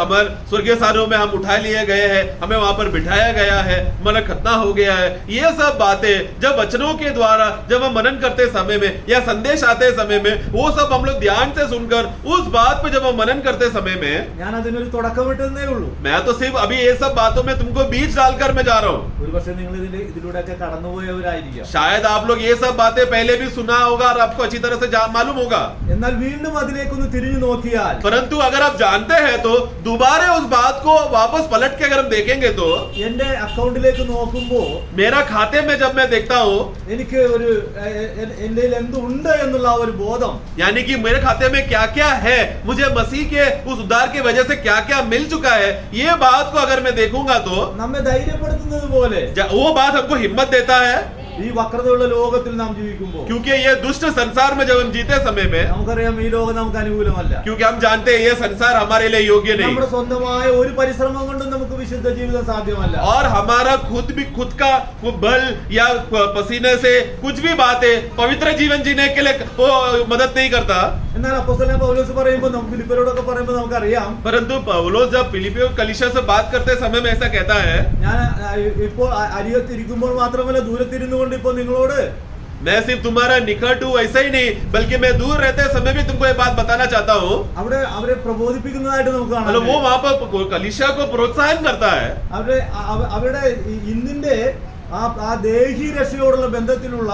हमारे स्वर्गीय स्थानों में हम उठा लिए गए हैं, हमें वहां पर बिठाया गया है, मन खतना हो गया है. ये सब बातें जब वचनों के द्वारा जब हम मनन करते समय में या संदेश आते समय में, वो सब हम लोग ध्यान से सुनकर उस बात पे जब हम मनन करते समय में, ഞാൻ അതിനൊരു തുടക്കമിട്ടതേ ഉള്ളൂ. मैं तो सिर्फ अभी ये सब बातों में तुमको बीज डालकर मैं जा रहा हूँ. ഒരുപക്ഷെ നിങ്ങൾ ഇതിലൂടെയൊക്കെ കടന്നുപോയവരായിരിക്കാം. शायद आप लोग ये सब बातें पहले भी सुना होगा और आपको अच्छी तरह से मालूम होगा. എന്നാൽ വീണ്ടും അതിലേക്കൊന്ന് തിരിഞ്ഞു നോക്കിയാൽ, परंतु अगर आप जानते हैं तो दोबारा उस बात को वापस पलट के अगर हम देखेंगे तो, എന്റെ അക്കൗണ്ടിലേക്ക് നോക്കുമ്പോ मेरा खाते में जब मैं देखता हूँ, എനിക്ക് ഒരു എന്റെ എന്തുണ്ട് എന്നുള്ള ഒരു ബോധം, यानी कि मेरे खाते में क्या क्या है, मुझे मसीह के उस उद्धार की वजह से क्या क्या मिल चुका है, ये बात को अगर मैं देखूंगा तो നമ്മെ ധൈര്യപ്പെടുത്തുന്നത് പോലെ वो बात हमको हिम्मत देता है, ഈ വക്രതയുള്ള ലോകത്തിൽ നാം ജീവിക്കുമ്പോൾ क्योंकि ये दुष्ट संसार में जब हम जीते समय में, നമുക്കറിയാം ഈ ലോകം നമുക്ക് അനുകൂലമല്ല. क्योंकि हम जानते हैं ये संसार हमारे लिए योग्य नहीं, നമ്മുടെ സ്വന്തമായ ഒരു പരിശ്രമം കൊണ്ടും നമുക്ക് വിശുദ്ധ ജീവിതം സാധ്യമല്ല. और हमारा खुद का बल या पसीने से कुछ भी बातें पवित्र जीवन जीने के लिए वो मदद नहीं करता. എന്നാൽ അപ്പോസ്തലൻ പൗലോസ് പറയുമ്പോൾ നമുക്ക് ഫിലിപ്പിയരോടൊക്കെ പറയുമ്പോൾ നമുക്കറിയാം, परंतु पौलुस जब फिलिपियों कलीसिया से बात करते समय में ऐसा कहता है, ഞാൻ ഇപ്പോൾ അരികത്തിരിക്കുമ്പോൾ മാത്രമല്ല ദൂരത്തിരുന്നു കൊണ്ട് ഇപ്പോൾ നിങ്ങളോട് मैं सिर्फ तुम्हारा निकट हूँ ऐसा ही नहीं, बल्कि मैं दूर रहते समय भी तुमको ये बात बताना चाहता हूँ. അവിടെ അവരെ പ്രബോധിപ്പിക്കുന്നതായിട്ട് നമുക്ക് കാണാം. मतलब वो वहां पर कलीसिया को प्रोत्साहन करता है. അവരുടെ ഇന്നിന്റെ ആ ദേഹി രക്ഷയോടുള്ള ബന്ധത്തിലുള്ള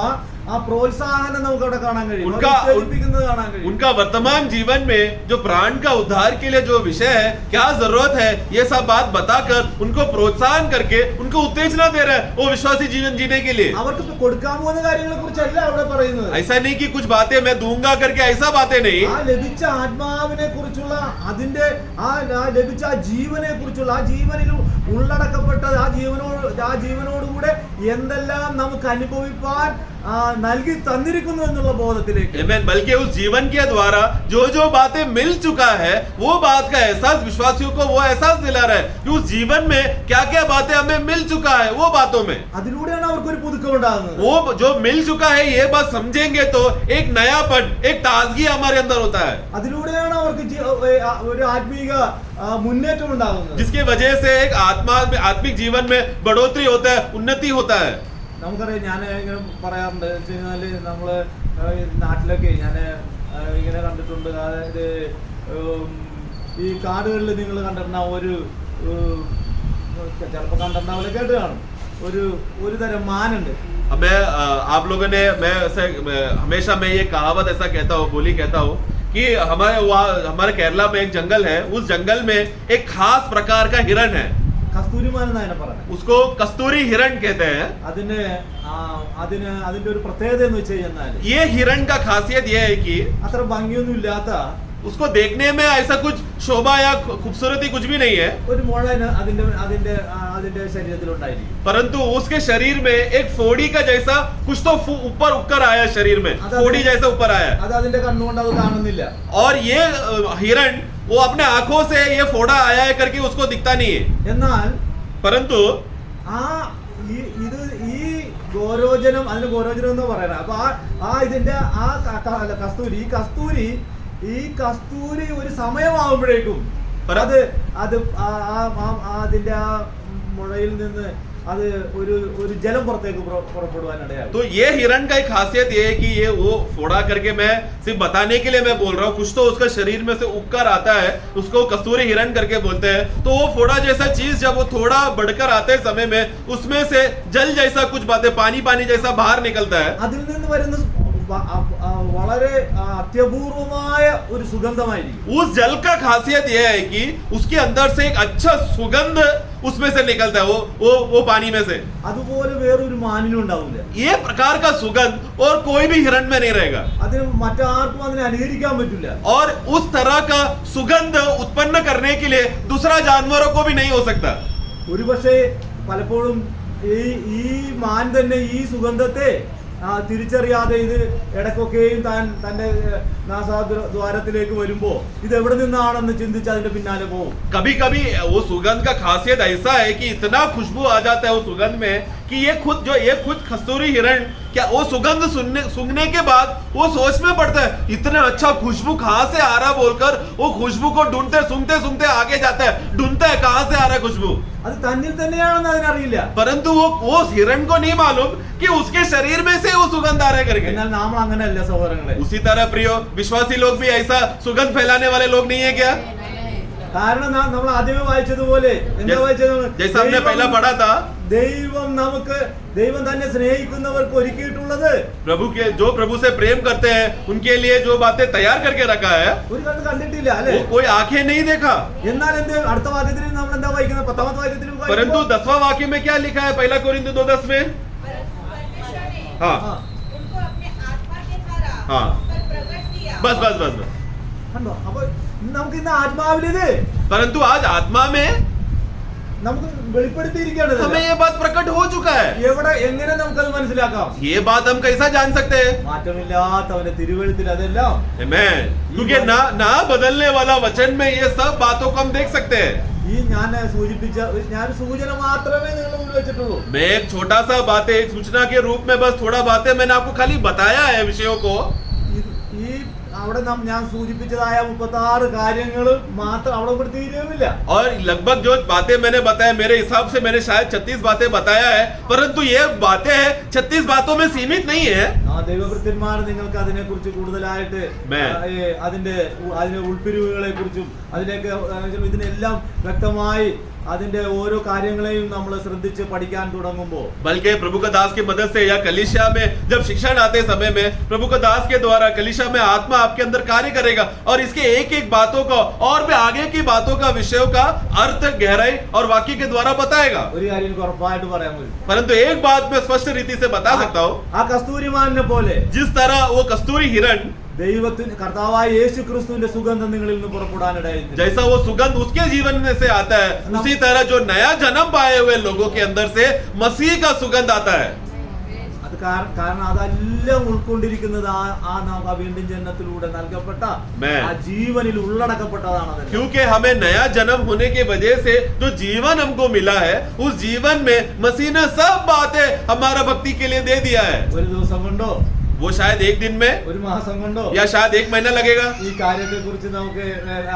ആ പ്രോത്സാഹനം നമുക്ക് അവിടെ കാണാൻ കഴിയും. ഉത്തേജിപ്പിക്കുന്നത് കാണാൻ കഴിയും. उनका वर्तमान जीवन में जो प्राण का उद्धार के लिए जो विषय है, क्या जरूरत है, ये सब बात बताकर उनको प्रोत्साहन करके उनको उत्तेजना दे रहे हैं वो विश्वासी जीवन जीने के लिए. അവർക്ക് കൊടുക്കാൻ പോകുന്ന കാര്യങ്ങളെ കുറിച്ചല്ല അവിടെ പറയുന്നത്. ऐसा नहीं कि कुछ बातें मैं दूंगा करके, ऐसा बातें नहीं. ആ ലഭിച്ച ആത്മാവിനെ കുറിച്ചുള്ള അതിന്റെ ആ ലഭിച്ച ആ ജീവനെ കുറിച്ചുള്ള ആ ജീവനിൽ ഉള്ളടക്കപ്പെട്ടത് ആ ജീവനോടുകൂടെ എന്തെല്ലാം നമുക്ക് അനുഭവിപ്പാൻ നൽകി തന്നിരിക്കുന്നു എന്നുള്ള ബോധത്തിലേക്ക്. Amen. बल्कि उस जीवन के द्वारा जो जो बातें मिल चुका है, वो बात का एहसास विश्वासियों को वो एहसास दिला रहा है कि उस जीवन में क्या क्या बातें हमें मिल चुका है, वो बातों में അതിലൂടെയാണ് അവർക്കൊരു പുതുക്കം ഉണ്ടാകുന്നത്. वो जो मिल चुका है, ये बात समझेंगे तो एक नयापन, एक ताजगी हमारे अंदर होता है, അതിലൂടെയാണ് അവർക്ക് ഒരു ആത്മീക മുന്നേറ്റം ഉണ്ടാകുന്നത്. जिसकी वजह से एक आत्मिक जीवन में बढ़ोतरी होता है, उन्नति होता है. നമുക്കറിയാം, ഞാൻ ഇങ്ങനെ പറയാറുണ്ട് വെച്ച് കഴിഞ്ഞാല് നമ്മള് നാട്ടിലൊക്കെ ഞാൻ ഇങ്ങനെ കണ്ടിട്ടുണ്ട്. അതായത് ഈ കാടുകളിൽ നിങ്ങൾ കണ്ടിട്ടുണ്ടാവും ചിലപ്പോൾ കണ്ടിട്ടുണ്ടാവില്ല, കേട്ട് കാണും, ഒരു തരം മാനുണ്ട്. मैं आप लोगों ने हमेशा मैं ये कहावत ऐसा कहता हूँ, बोली कहता हूँ कि हमारे केरला में एक जंगल है, उस जंगल में एक खास प्रकार का हिरण है. കസ്തൂരിമാൻ എന്നാണ് പറയുന്നത്. उसको कस्तूरी हिरण कहते हैं. അതിന്റെ ഒരു പ്രത്യേകത എന്ന് വെച്ച് കഴിഞ്ഞാൽ ये हिरण का खासियत ये है कि അത്ര ഭംഗിയൊന്നും ഇല്ലാത്ത उसको देखने में ऐसा कुछ शोभा या खूबसूरती कुछ भी नहीं है, ഒരു മുഴ അതിന്റെ ശരീരത്തിലുണ്ടായിരിക്കും. परंतु उसके शरीर में एक फोड़ी का जैसा कुछ तो ऊपर उकर आया, शरीर में फोड़ी जैसा ऊपर आया. അത് അതിന്റെ കണ്ണുകൊണ്ട് അത് കാണുന്നില്ല. और ये हिरण वो अपने आंखों से ये फोड़ा आया है करके उसको दिखता नहीं है. എന്നാൽ परंतु ഈ ഗോരോചനം, അതിന് ഗോരോചനം എന്ന് പറയുന്നത്. അപ്പൊ ഇതിന്റെ കസ്തൂരി ഒരു സമയമാകുമ്പോഴേക്കും അതിന്റെ ആ മുഴയിൽ നിന്ന് അത് ഒരു ജലം പുറത്തേക്ക് പുറപ്പെടുവാനിടയാകും. तो ये हिरण का एक खासियत ये है कि ये वो फोड़ा करके, मैं सिर्फ बताने के लिए मैं बोल रहा हूँ, कुछ तो उसका शरीर में से उगकर आता है, उसको कस्तूरी हिरण करके बोलते हैं. तो वो फोड़ा जैसा चीज जब वो थोड़ा बढ़कर आते समय में उसमें से जल जैसा कुछ बातें, पानी जैसा बाहर निकलता है. അതിൽ നിന്ന് വരുന്ന വളരെ അത്യപൂർവമായ ഒരു സുഗന്ധമായിരിക്കും. उस जल का खासियत यह है कि उसके अंदर से एक अच्छा सुगंध उसमें से निकलता है, वो पानी में से. അതുപോലെ വേറൊരു മാനിനും ഉണ്ടാവില്ല. ये प्रकार का सुगंध और कोई भी हिरण में नहीं रहेगा, അതിന് മറ്റാർക്കും അതിനെ അനുകരിക്കാൻ പറ്റില്ല. और उस तरह का सुगंध उत्पन्न करने के लिए दूसरा जानवरों को भी नहीं हो सकता. ഒരുപക്ഷെ പലപ്പോഴും ഈ മാൻ തന്നെ ഈ സുഗന്ധത്തെ തിരിച്ചറിയാതെ ഇത് ഇടയ്ക്കൊക്കെയും തന്റെ നാസാദ്വാരത്തിലേക്ക് വരുമ്പോ ഇത് എവിടെ നിന്നാണെന്ന് ചിന്തിച്ച് അതിന്റെ പിന്നാലെ പോകും. कभी कभी वो सुगंध का खासियत ऐसा है कि इतना खुशबू आ जाता है उस सुगंध में कि ये खुद कस्तूरी हिरण क्या वो सुगंध सुनने के बाद वो सोच में पड़ता है, इतना अच्छा खुशबू कहाँ से आ रहा बोलकर वो खुशबू को ढूंढते सूंघते आगे जाता है, ढूंढता है कहाँ से आ रहा है खुशबू. അത് തന്നിൽ തന്നെയാണെന്ന് അതിനറിയില്ല. परंतु वो हिरण को नहीं मालूम कि उसके शरीर में से वो सुगंध आ रहा है करके. എന്നാൽ നാം അങ്ങനെയല്ല സഹോദരങ്ങളെ. उसी तरह प्रियो विश्वासी लोग भी ऐसा सुगंध फैलाने वाले लोग नहीं है क्या? കാരണം നമ്മൾ ആദ്യമേ വായിച്ചതുപോലെ എന്താ വായിച്ചത്? जैसा हमने पहला पढ़ा था, ദൈവം തന്നെ സ്നേഹിക്കുന്നവർക്ക് ഒരുക്കിയിട്ടുള്ളത്, जो प्रभु से प्रेम करते हैं उनके लिए जो बातें तैयार करके रखा है, ഒരു കണ്ണ് കണ്ടിട്ടില്ല അല്ലെ? वो कोई आंखें नहीं देखा. എന്നാൽ എന്ത് അടുത്ത വാക്യത്തിൽ നമ്മൾ എന്താ വായിക്കുന്നത്? 10ാമത്തെ വാക്യത്തിൽ परंतु 10वां वाक्य में क्या लिखा है? 1 कोरिन्थियों 2:10 में, परमेश्वर ने हाँ उनको अपने आत्मा के द्वारा हाँ. पर प्रकट किया. बस കണ്ടോ? അപ്പൊ നമുക്ക് ഇന്ന് ആത്മാവിലിത് परंतु आज आत्मा में നമുക്ക് വെളിപ്പെടുത്തിയിരിക്കുകയാണ് ഇത്. हमें ये बात प्रकट हो चुका है। എവിടെ എങ്ങനെ നമുക്കത് മനസ്സിലാക്കാം? ये बात हम कैसा जान सकते हैं? മാറ്റമില്ലാത്തവന്റെ തിരുവെഴുത്തിൽ അതെല്ലാം Amen. क्योंकि ना बदलने वाला वचन में ये सब बातों को हम देख सकते हैं। ഈ ഞാൻ സൂചിപ്പിച്ച ഞാൻ സൂചന മാത്രമേ നിങ്ങൾ മുന്നിൽ വെച്ചിട്ടുള്ളൂ. मैं एक छोटा सा बातें एक सूचना के रूप में बस थोड़ा बातें मैंने आपको खाली बताया है विषयों को। ഈ അവിടെ ഞാൻ സൂചിപ്പിച്ചതായ 36 കാര്യങ്ങൾ മാത്രം അവിടെ ഇവിടെ തീരുമില്ല. और लगभग जो बातें मैंने बताया मेरे हिसाब से मैंने शायद 36 बातें बताया है, परंतु ये बातें 36 बातों में सीमित नहीं है। ആ ദൈവഭൃത്യന്മാർ നിങ്ങൾക്ക് അതിനെ കുറിച്ച് കൂടുതലായിട്ട് അതിന്റെ ഉൾപ്പിരിവുകളെ കുറിച്ചും അതിലേക്ക് ഇതിനെല്ലാം വ്യക്തമായി അതിന്റെ ഓരോ കാര്യങ്ങളെയും നമ്മൾ ശ്രദ്ധിച്ച് പഠിക്കാൻ തുടങ്ങുമ്പോൾ बल्कि प्रभु का दास की मदद से या कलीसिया में जब शिक्षण आते समय में प्रभु का दास के द्वारा कलीसिया में आत्मा आपके अंदर कार्य करेगा और इसके एक एक बातों को और भी आगे की बातों का विषयों का अर्थ गहराई और वाक्य के द्वारा बताएगा। ഒരു കാര്യം എനിക്ക് ഉറപ്പായിട്ട് പറയാൻ പറ്റും. परंतु एक बात मैं स्पष्ट रीति से बता सकता हूँ, ആ കസ്തൂരിമാനിനെ പോലെ जिस तरह वो कस्तूरी हिरण ദൈവത്തിന് കർത്താവായ യേശു ക്രിസ്തുവിന്റെ സുഗന്ധം നിങ്ങളിൽ നിന്ന് പുറപ്പെടാനിടയായി. जैसा वो सुगंध उसके जीवन में से आता है, उसी तरह जो नया जन्म पाए हुए लोगों के अंदर से मसीह का सुगंध आता है। അത് കാരണം അതെല്ലാം ഉൾക്കൊണ്ടിരിക്കുന്നത് ആ വീണ്ടും ജനനത്തിലൂടെ നൽകപ്പെട്ട ആ ജീവനിൽ ഉള്ളടക്കപ്പെട്ടതാണ് അത്. क्योंकि हमें नया जन्म होने की वजह से जो जीवन हमको मिला है, उस जीवन में मसीह ने सब बातें हमारा भक्ति के लिए दे दिया है। ഒരു ദിവസം കൊണ്ടോ वो शायद एक दिन में ഒരു മാസം കൊണ്ടോ या शायद एक महीना लगेगा। ഈ കാര്യത്തെ കുറിച്ച് നമുക്ക്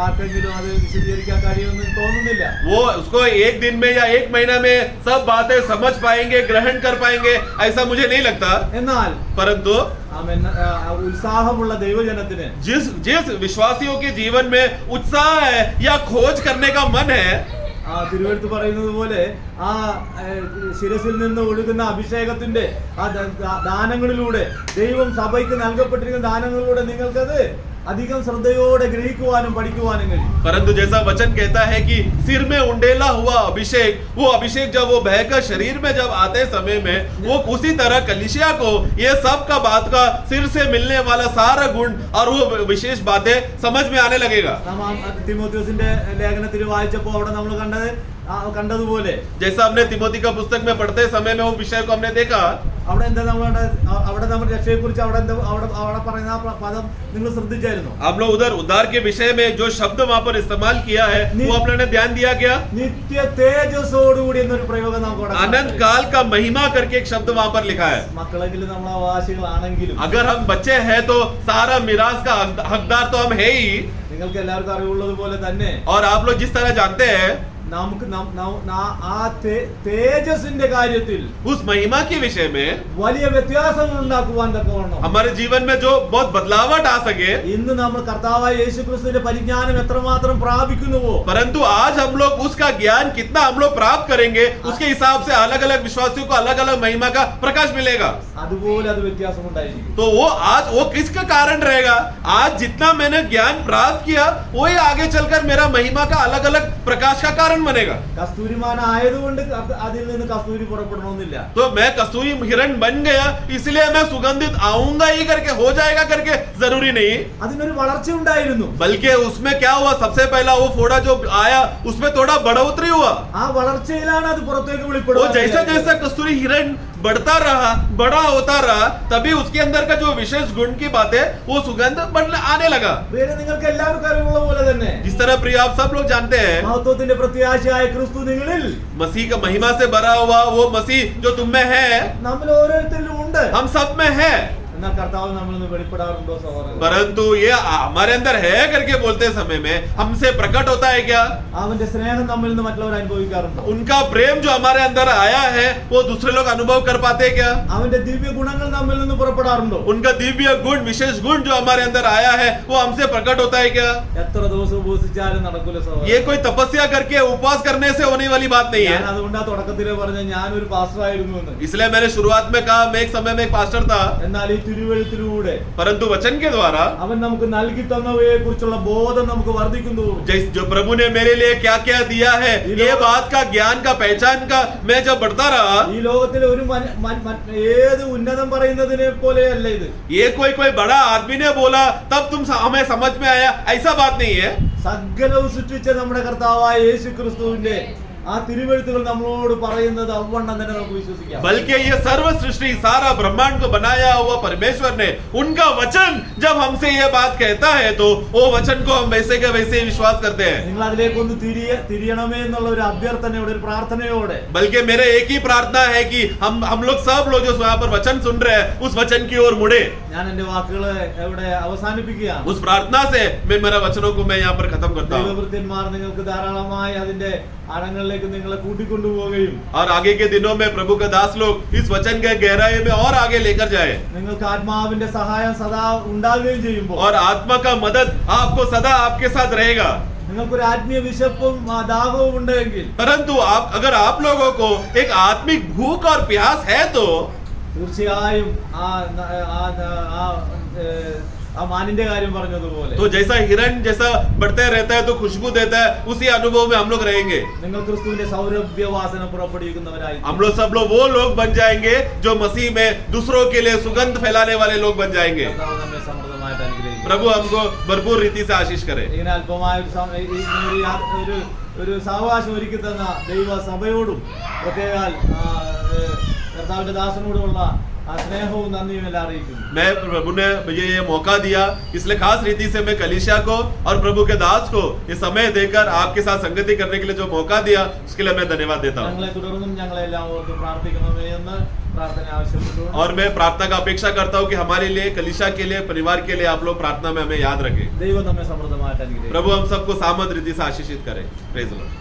ആർക്കെങ്കിലും അത് വിശദീകരിക്കാൻ കഴിയുമെന്ന് തോന്നുന്നില്ല. वो उसको एक दिन में या एक महीना में सब बातें समझ पाएंगे, ग्रहण कर पाएंगे, ऐसा मुझे नहीं लगता। എന്നാൽ परंतु ഉത്സാഹമുള്ള ദൈവജനത്തിന് जिस विश्वासियों के जीवन में उत्साह है या खोज करने का मन है, തിരുവെഴുത്ത് പറയുന്നത് പോലെ ആ ശിരസിൽ നിന്ന് ഒഴുകുന്ന അഭിഷേകത്തിന്റെ ആ ദാനങ്ങളിലൂടെ ദൈവം സഭയ്ക്ക് നൽകപ്പെട്ടിരിക്കുന്ന ദാനങ്ങളിലൂടെ നിങ്ങൾക്കത് अधिकम श्रद्धयोടെ ഗ്രഹിക്കുവാനും പഠിക്കുവാനും കഴിയും. परंतु जैसा वचन कहता है कि सिर में उंडेला हुआ अभिषेक, वो अभिषेक जब वो बहकर शरीर में जब आते समय में वो उसी तरह कलीसिया को ये सब का बात का सिर से मिलने वाला सारा गुण और वो विशेष बातें समझ में आने लगेगा। നാം തിമോഥെയോസിന്റെ ലേഖനത്തിൽ വായിച്ചപ്പോൾ അവിടെ നമ്മൾ കണ്ടതുപോലെ जैसा हमने तिमोथी का पुस्तक में पढ़ते समय में वो विषय को हमने देखा, അവിടെ എന്താ അവിടെ നമ്മൾ രക്ഷയെ കുറിച്ച് അവിടെ പറയുന്ന പദം നിങ്ങൾ ശ്രദ്ധിച്ചായിരുന്നു? आप लोग उद्धार के विषय में जो शब्द वहाँ पर इस्तेमाल किया है वो आप लोगों ने ध्यान दिया क्या? നിത്യ തേജസ്സോടുകൂടി എന്നൊരു പ്രയോഗം നമുക്ക് अनंत काल का महिमा करके एक शब्द वहाँ पर लिखा है। മക്കളെങ്കിലും നമ്മൾ അവകാശികളാണെങ്കിലും अगर हम बच्चे हैं तो सारा मिरास का हकदार तो हम है ही। നിങ്ങൾക്ക് എല്ലാവർക്കും അറിവുള്ളതുപോലെ തന്നെ और आप लोग जिस तरह जानते हैं നമുക്ക് ആ തേജസ്സിന്റെ കാര്യത്തിൽ उस महिमा के विषय में വലിയ വ്യത്യാസങ്ങൾ ഉണ്ടാക്കുവാൻ തക്കവണ്ണം हमारे जीवन में जो बहुत बदलावट आ सके, ഇന്ന് നമ്മൾ കർത്താവായ യേശുക്രിസ്തുവിന്റെ പരിജ്ഞാനം എത്രമാത്രം പ്രാപിക്കുന്നുവോ, परंतु आज हम लोग उसका ज्ञान कितना हम लोग प्राप्त करेंगे उसके हिसाब से अलग अलग विश्वासियों को अलग अलग महिमा का प्रकाश मिलेगा। അതുപോലെ അത് വ്യത്യാസം ഉണ്ടായിരിക്കും. तो वो आज वो किसका कारण रहेगा? आज जितना मैंने ज्ञान प्राप्त किया वही आगे चलकर मेरा महिमा का अलग अलग प्रकाश का कारण बनेगा। കസ്തൂരിമാൻ ആയതുകൊണ്ട് അതിൽ നിന്ന് കസ്തൂരി പുറപ്പെടണമെന്നില്ല. तो मैं कस्तूरी हिरण बन गया इसलिए मैं सुगंधित आऊंगा ही करके हो जाएगा करके जरूरी नहीं। അതിനൊരു വളർച്ച ഉണ്ടായിരുന്നു. बल्कि उसमें क्या हुआ, सबसे पहला वो फोड़ा जो आया उसमें थोड़ा बढ़ोतरी हुआ। ആ വളർച്ചയിലാണ് അത് പുറത്തേക്ക് वो വെളിപ്പെടുന്നത്. जैसा जैसा कस्तूरी हिरण बढ़ता रहा, बड़ा होता रहा, तभी उसके अंदर का जो विशेष गुण की बात है वो सुगंध बढ़ने आने लगा। വേറെ നിങ്ങൾക്ക് എല്ലാവർക്കും അറിവുള്ള പോലെ തന്നെ जिस तरह प्रिय आप सब लोग जानते हैं, മഹത്വത്തിന്റെ പ്രത്യാശയായ ക്രിസ്തു നിങ്ങളിൽ मसीह का महिमा से भरा हुआ वो मसीह जो तुम में है നമ്മൾ ഓരോരുത്തരിലും ഉണ്ട്. हम सब में है। എന്നാൽ കർത്താവ് നമ്മളിൽ നിന്ന് വെളിപ്പെടാറുണ്ടോ സഹോദരൻ? परंतु ये हमारे अंदर है करके बोलते समय में हमसे प्रकट होता है क्या? അവന്റെ സ്നേഹം നമ്മിൽ നിന്ന് മറ്റുള്ളവർ അനുഭവിക്കാറുണ്ടോ? उनका प्रेम जो हमारे अंदर आया है वो दूसरे लोग अनुभव कर पाते हैं क्या? അവന്റെ ദിവ്യ ഗുണങ്ങൾ നമ്മിൽ നിന്ന് പുറപ്പെടാറുണ്ടോ? उनका दिव्य गुण विशेष गुण जो हमारे अंदर आया है वो हमसे प्रकट होता है क्या? എത്ര ദിവസം ഉപവസിച്ചാലും നടക്കൂല സഹോദരൻ. ये कोई तपस्या करके उपवास करने से होने वाली बात नहीं ഞാൻ है। അതുകൊണ്ടാ തുടക്കത്തിലെ പറഞ്ഞ ഞാനൊരു പാസ്റ്റർ ആയിരുന്നു എന്ന്. इसलिए मैंने शुरुआत में कहा मैं एक समय में एक पास्टर था, എന്നാൽ ഈ തിരുവഴുത്തിലൂടെ परंतु वचन के द्वारा അവൻ നമുക്ക് നൽകി തന്നവയെ കുറിച്ചുള്ള ബോധം നമുക്ക് വർദ്ധിക്കുന്നു. जो प्रभु ने मेरे लिए क्या क्या दिया है, ये बात का ज्ञान का पहचान का मैं जब बढ़ता रहा, ഈ ലോകത്തിലെ ഒരു ഏത് ഉന്നതം പറയുന്നതിനെ പോലെയല്ല ഇത്. ये कोई बड़ा आदमी ने बोला तब हमें समझ में आया, ऐसा बात नहीं है. സകലവും സൃഷ്ടിച്ച നമ്മുടെ കർത്താവായ യേശു ക്രിസ്തുവിന്റെ ആ തിരുവഴുത്തുകൾ നമ്മളോട് പറയുന്നത് അവണ്ണം തന്നെ നമുക്ക് വിശ്വസിക്കാം. बल्कि ये सर्व सृष्टि सारा ब्रह्मांड को बनाया हुआ परमेश्वर ने, उनका वचन जब हमसे ये बात कहता है तो वो वचन को हम वैसे के वैसे ही विश्वास करते हैं. നിങ്ങൾ അതിലേക്കൊന്ന് തിരിയണമേ എന്നുള്ള ഒരു അഭ്യർത്ഥനയോടെ, ഒരു പ്രാർത്ഥനയോടെ. बल्कि मेरे एक ही प्रार्थना है कि हम लोग सब लोग जो यहाँ पर वचन सुन रहे हैं उस वचन की ओर मुड़े. ഞാൻ എന്റെ വാക്കുകളെ ഇവിടെ അവസാനിപ്പിക്കുകയാണ്. उस प्रार्थना से मैं मेरा वचनों को मैं यहाँ पर खत्म करता हूँ. ദൈവവൃത്യന്മാർ നിങ്ങൾക്ക് ധാരാളമായി അതിന്റെ ആഴങ്ങളിലേക്ക് നിങ്ങളെ കൂട്ടിക്കൊണ്ടുപോവുകയും और आगे के दिनों में प्रभु का दास लोग इस वचन के गहराई में और आगे लेकर जाए, നിങ്ങൾക്ക് ആത്മാവിന്റെ സഹായം സദാ ഉണ്ടാവുകയും ചെയ്യുമ്പോൾ और आत्मा का मदद आपको सदा आपके साथ रहेगा. നിങ്ങൾക്കൊരു ആത്മീയ വിശപ്പും ദാഹവും ഉണ്ടെങ്കിൽ, परंतु अगर आप लोगों को एक आत्मिक भूख और प्यास है तो തീർച്ചയായും ആ മാനിന്റെ കാര്യം പറഞ്ഞതുപോലെ तो जैसा हिरण जैसा बढ़ते रहता है तो खुशबू देता है, उसी अनुभव में हम लोग रहेंगे. നിങ്ങൾ ക്രിസ്തുവിന്റെ സൗരഭ്യവാസന പുറപ്പെടുവിക്കുന്നവരായി हम लोग सब लोग वो लोग बन जाएंगे जो मसीह में दूसरों के लिए सुगंध फैलाने वाले लोग बन जाएंगे. കർത്താവ് നമ്മെ സമൃദ്ധമായിട്ട് അനുഗ്രഹിക്കും. प्रभु हमको भरपूर रीति से आशीष करे. ഇങ്ങനെ അല്പമായ ഒരു സാവകാശം ഒരുക്കി തന്ന ദൈവ സഭയോടും പ്രത്യേക കർത്താവിന്റെ ദാസനോടുമുള്ള സ്നേഹവും നന്ദിയും എല്ലാം അറിയിക്കുന്നു. मैं प्रभु ने मुझे ये मौका दिया, इसलिए खास रीति से मैं कलीसिया को और प्रभु के दास को ये समय देकर आपके साथ संगति करने के लिए जो मौका दिया उसके लिए मैं धन्यवाद देता हूँ. ഞങ്ങളെ തുടർന്നും ഞങ്ങളെല്ലാം ഓർത്ത് പ്രാർത്ഥിക്കണമേ എന്ന് പ്രാർത്ഥന ആവശ്യപ്പെട്ടു. और मैं प्रार्थना का अपेक्षा करता हूँ कि हमारे लिए, कलीसिया के लिए, परिवार के लिए आप लोग प्रार्थना में हमें याद रखें. ദൈവം നമ്മെ സമൃദ്ധമായിട്ട് അനുഗ്രഹിക്കും. प्रभु हम सबको सामर्थ रीति से आशीषित करे. Praise the Lord.